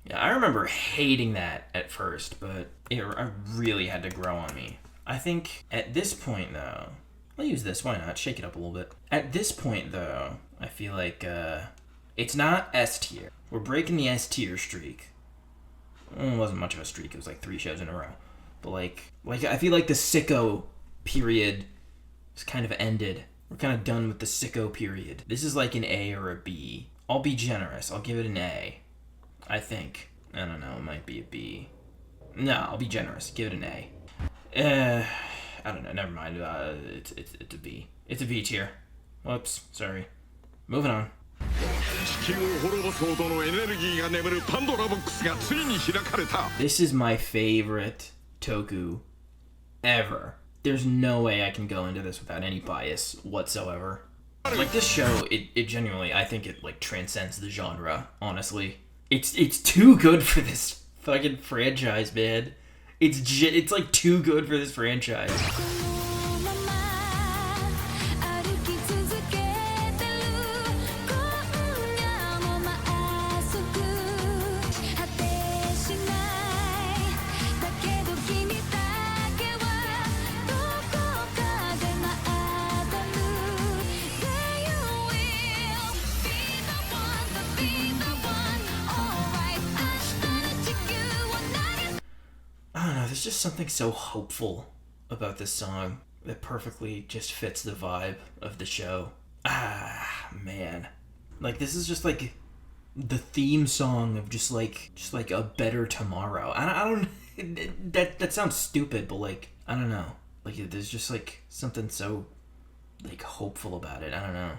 yeah, I remember hating that at first, but I really had to grow on me. I think at this point, though, I'll use this, why not? Shake it up a little bit. At this point, though, I feel like it's not S tier. We're breaking the S tier streak. It wasn't much of a streak, it was like 3 shows in a row. But like I feel like the sicko period is kind of ended. We're kind of done with the sicko period. This is like an A or a B. I'll be generous. I'll give it an A. I think. I don't know. It might be a B. No, I'll be generous. Give it an A. I don't know. Never mind. It's a B. It's a B tier. Whoops. Sorry. Moving on. This is my favorite Toku ever. There's no way I can go into this without any bias whatsoever. Like, this show, it genuinely, I think it, like, transcends the genre, honestly. It's too good for this fucking franchise, man. It's like too good for this franchise. There's just something so hopeful about this song that perfectly just fits the vibe of the show. Ah, man. Like, this is just like the theme song of just like a better tomorrow. I don't that sounds stupid, but like I don't know. Like there's just like something so like hopeful about it. I don't know.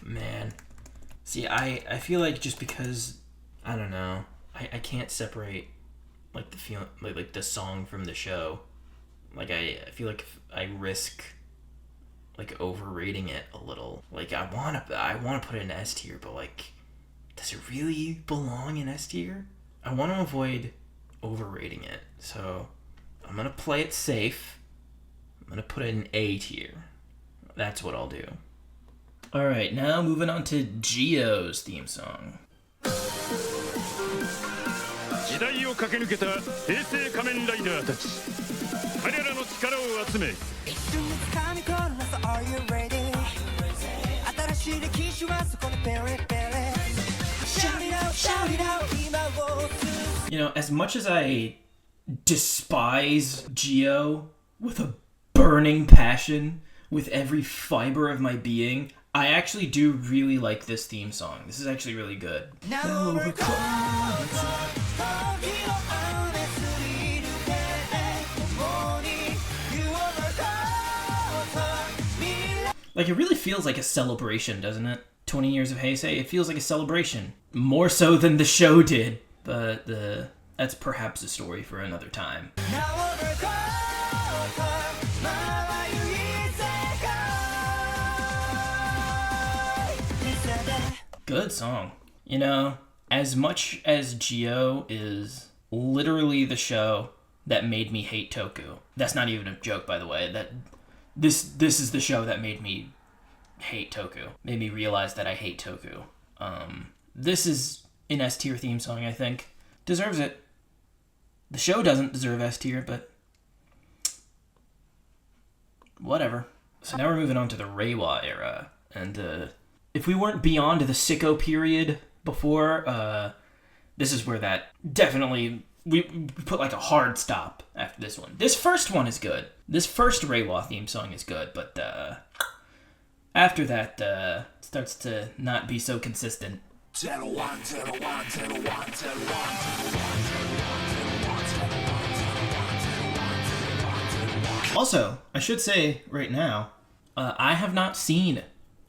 Man. See, I feel like just because I don't know, I can't separate like the feel like the song from the show. Like I feel like I risk like overrating it a little. Like I wanna put it in S tier, but like does it really belong in S tier? I want to avoid overrating it. So I'm gonna play it safe. I'm gonna put it in A tier. That's what I'll do. Alright, now moving on to Gio's theme song. 時代を駆け抜けた平成仮面ライダーたち彼らの力を集め You know, as much as I despise Gio with a burning passion, with every fiber of my being, I actually do really like this theme song. This is actually really good. Like, it really feels like a celebration, doesn't it? 20 years of Heisei, it feels like a celebration. More so than the show did. But that's perhaps a story for another time. Good song. You know, as much as Gio is literally the show that made me hate Toku. That's not even a joke, by the way. That this is the show that made me hate Toku. Made me realize that I hate Toku. This is an S tier theme song, I think. Deserves it. The show doesn't deserve S tier, but whatever. So now we're moving on to the Reiwa era, and if we weren't beyond the sicko period before, this is where that definitely we put like a hard stop after this one. This first one is good. This first Reiwa theme song is good, but after that, it starts to not be so consistent. Also, I should say right now, I have not seen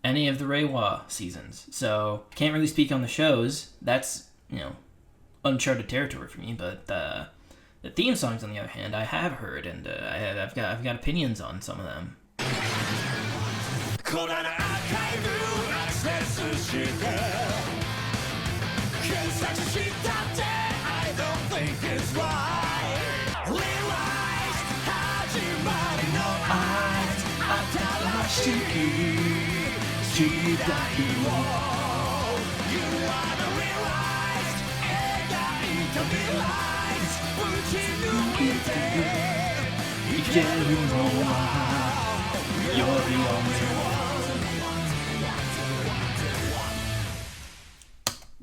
any of the Reiwa seasons, so can't really speak on the shows. That's, you know, uncharted territory for me. But the theme songs, on the other hand, I have heard, and I've got opinions on some of them.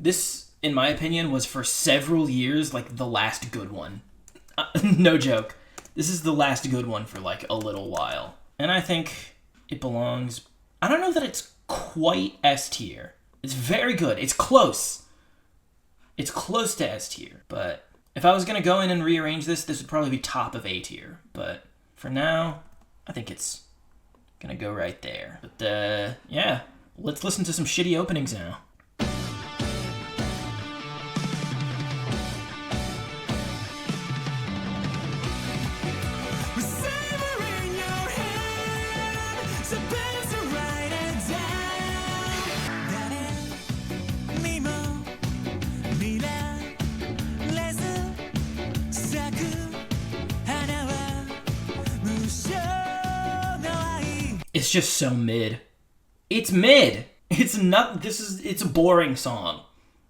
This, in my opinion, was for several years like the last good one. No joke. This is the last good one for like a little while. And I think it belongs... I don't know that it's quite S tier. It's very good. It's close. It's close to S tier. But if I was going to go in and rearrange this would probably be top of A tier. But for now, I think it's going to go right there. But yeah, let's listen to some shitty openings now. It's just so mid. It's mid. It's not. It's a boring song.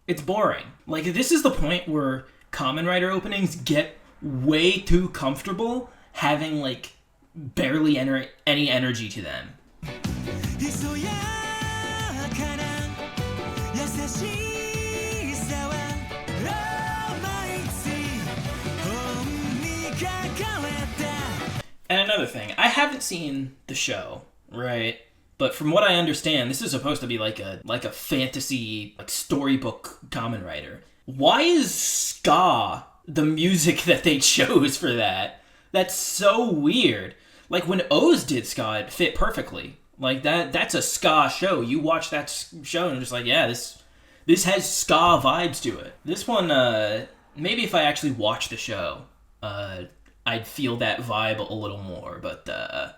It's boring. Like, this is the point where Kamen Rider openings get way too comfortable having like barely any energy to them. And another thing, I haven't seen the show, right? But from what I understand, this is supposed to be like a fantasy, like storybook Kamen Rider. Why is ska the music that they chose for that? That's so weird. Like when O's did ska, it fit perfectly. Like that's a ska show. You watch that show and you're just like, yeah, this has ska vibes to it. This one, maybe if I actually watch the show, I'd feel that vibe a little more, but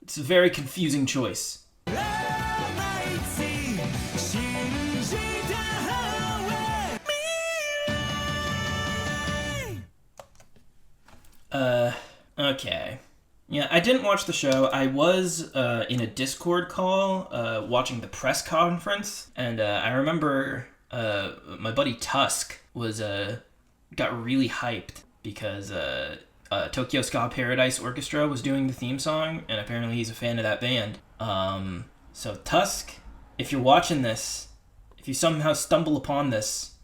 it's a very confusing choice. Okay. Yeah, I didn't watch the show. I was in a Discord call watching the press conference, and I remember my buddy Tusk got really hyped because Tokyo Ska Paradise Orchestra was doing the theme song, and apparently he's a fan of that band. So Tusk, if you're watching this, if you somehow stumble upon this,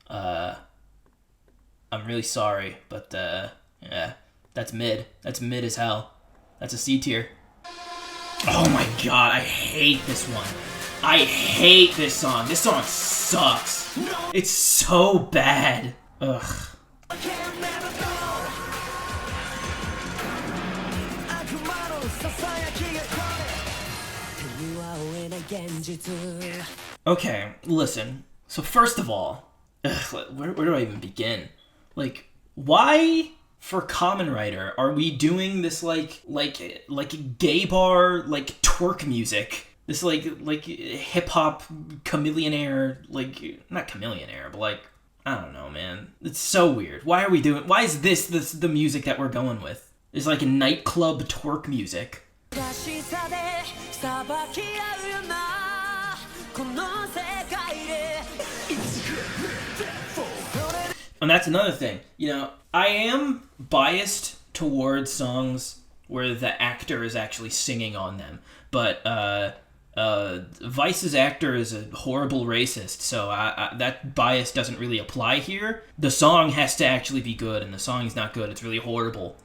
I'm really sorry, but yeah, that's mid. That's mid as hell. That's a C tier. Oh my god, I hate this one. I hate this song. This song sucks. It's so bad. Ugh. Okay, listen. So first of all, where do I even begin? Like, why for Kamen Rider are we doing this like gay bar like twerk music? This like hip hop chameleonaire, like not chameleonaire, but like I don't know, man. It's so weird. Why is this the music that we're going with? It's like a nightclub twerk music. And that's another thing. You know, I am biased towards songs where the actor is actually singing on them. But Vice's actor is a horrible racist, so that bias doesn't really apply here. The song has to actually be good, and the song is not good. It's really horrible.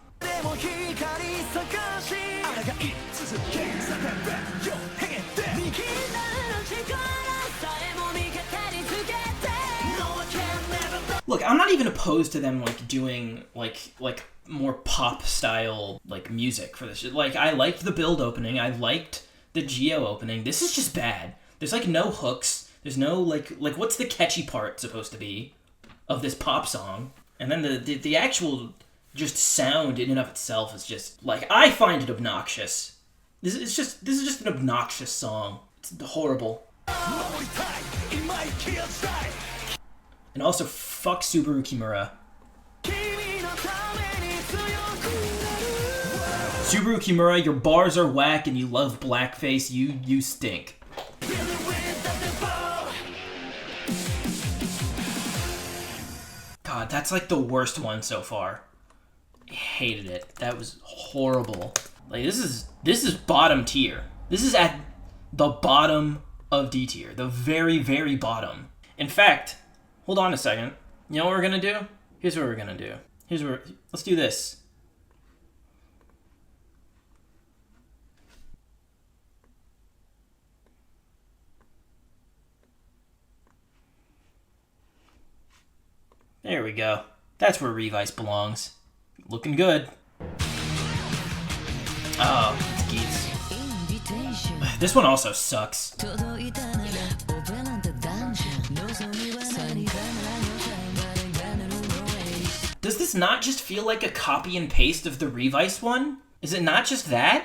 Look, I'm not even opposed to them like doing like more pop style like music for this. Like I liked the build opening, I liked the Geo opening. This is just bad. There's like no hooks. There's no like what's the catchy part supposed to be of this pop song? And then the actual just sound in and of itself is just like I find it obnoxious. This is just an obnoxious song. It's horrible. And also, fuck Subaru Kimura. Subaru Kimura, your bars are whack and you love blackface. You stink. God, that's like the worst one so far. I hated it. That was horrible. Like this is bottom tier. This is at the bottom of D tier. The very, very bottom. In fact, hold on a second. You know what we're gonna do? Here's what we're gonna do. Let's do this. There we go. That's where Revice belongs. Looking good. Oh, it's Geats. This one also sucks. Does this not just feel like a copy and paste of the Revice one? Is it not just that?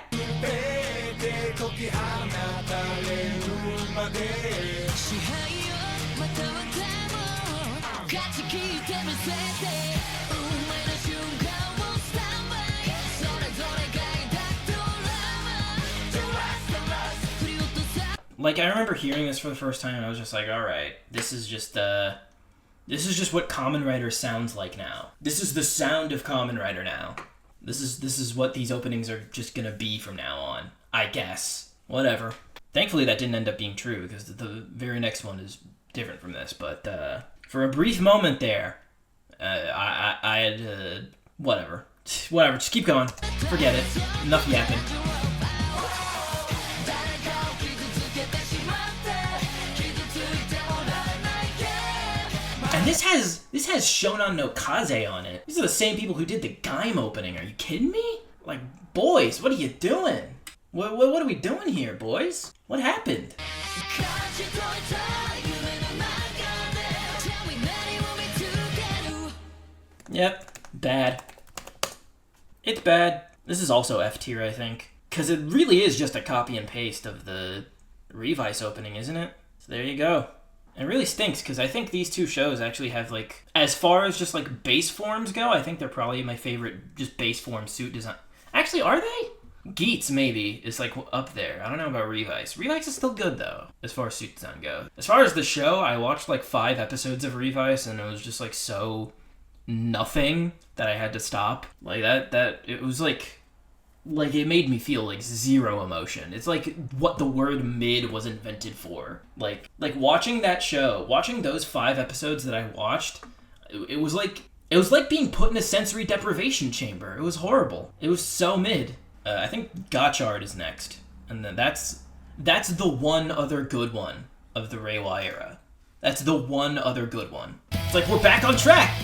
Like, I remember hearing this for the first time and I was just like, alright, this is just what Kamen Rider sounds like now. This is the sound of Kamen Rider now. This is what these openings are just gonna be from now on. I guess. Whatever. Thankfully, that didn't end up being true, because the very next one is different from this. But for a brief moment there, I had whatever, just keep going, forget it, enough yapping. And this has Shonan no Kaze on it. These are the same people who did the Gaim opening. Are you kidding me? Like, boys, what are you doing? What are we doing here, boys? What happened? Yep, bad. It's bad. This is also F tier, I think. Because it really is just a copy and paste of the Revice opening, isn't it? So there you go. It really stinks, because I think these two shows actually have, like, as far as just, like, base forms go, I think they're probably my favorite just base form suit design. Actually, are they? Geats, maybe, is, like, up there. I don't know about Revice. Revice is still good, though, as far as suit design goes. As far as the show, I watched, like, 5 episodes of Revice, and it was just, like, so nothing that I had to stop. Like, it was, like, it made me feel, like, zero emotion. It's, like, what the word mid was invented for. Like watching that show, watching those 5 episodes that I watched, it was like being put in a sensory deprivation chamber. It was horrible. It was so mid. I think Gotchard is next. And then that's the one other good one of the Reiwa era. That's the one other good one. It's like, we're back on track!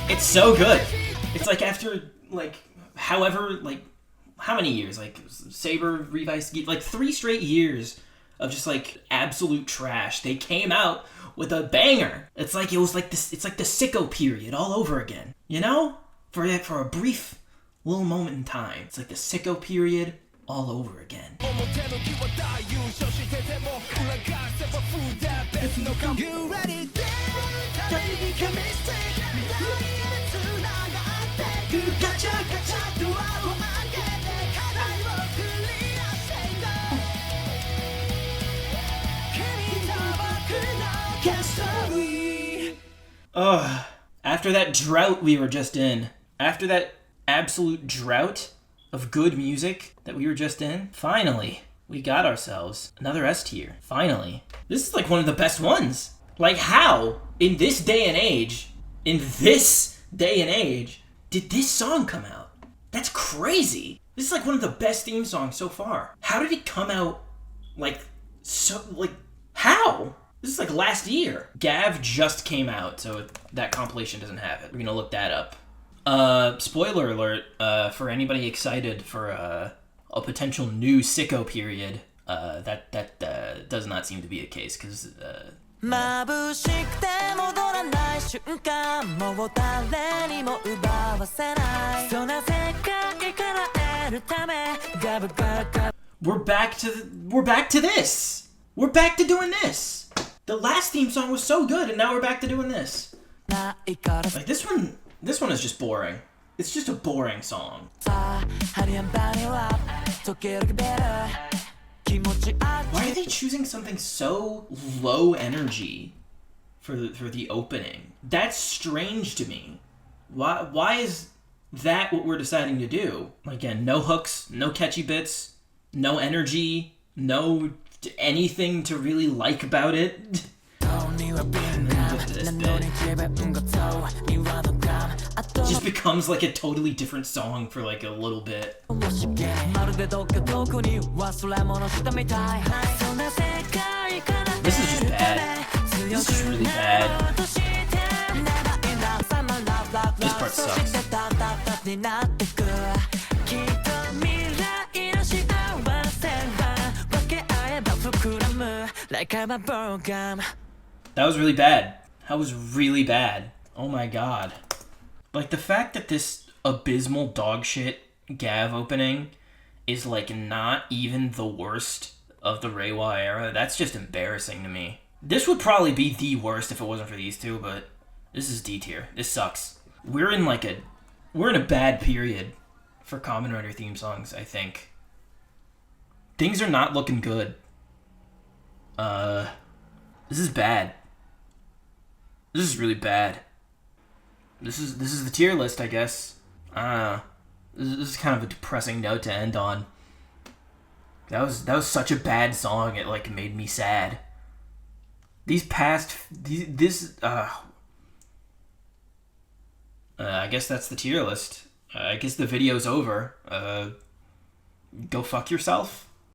It's so good. It's like after, like, however, like, how many years? Like, Saber, Revice, like 3 straight years of just, like, absolute trash. They came out with a banger. It's like, it was like this, it's like the sicko period all over again. You know? For a brief little moment in time. It's like the sicko period all over again. After that drought we were just in, after that absolute drought of good music that we were just in, finally, we got ourselves another S tier. Finally. This is like one of the best ones. Like, how, in this day and age, did this song come out? That's crazy. This is like one of the best theme songs so far. How did it come out, how? This is like last year. Gav just came out, so that compilation doesn't have it. We're gonna look that up. Spoiler alert, for anybody excited for a potential new sicko period, that does not seem to be the case, because, We're back to this! We're back to doing this! The last theme song was so good, and now we're back to doing this. Like, this one is just boring. It's just a boring song. Why are they choosing something so low energy for the opening? That's strange to me. Why is that what we're deciding to do? Again, no hooks, no catchy bits, no energy, no anything to really like about it. It just becomes like a totally different song for like a little bit. This is just bad. This is really bad. This part sucks. That was really bad. That was really bad. Oh my god. Like, the fact that this abysmal dogshit Gav opening is, like, not even the worst of the Reiwa era, that's just embarrassing to me. This would probably be the worst if it wasn't for these two, but this is D tier. This sucks. We're in a bad period for Kamen Rider theme songs, I think. Things are not looking good. This is bad. This is really bad. This is the tier list, I guess. I don't know. This is kind of a depressing note to end on. That was such a bad song. It like made me sad. I guess that's the tier list. I guess the video's over. Go fuck yourself.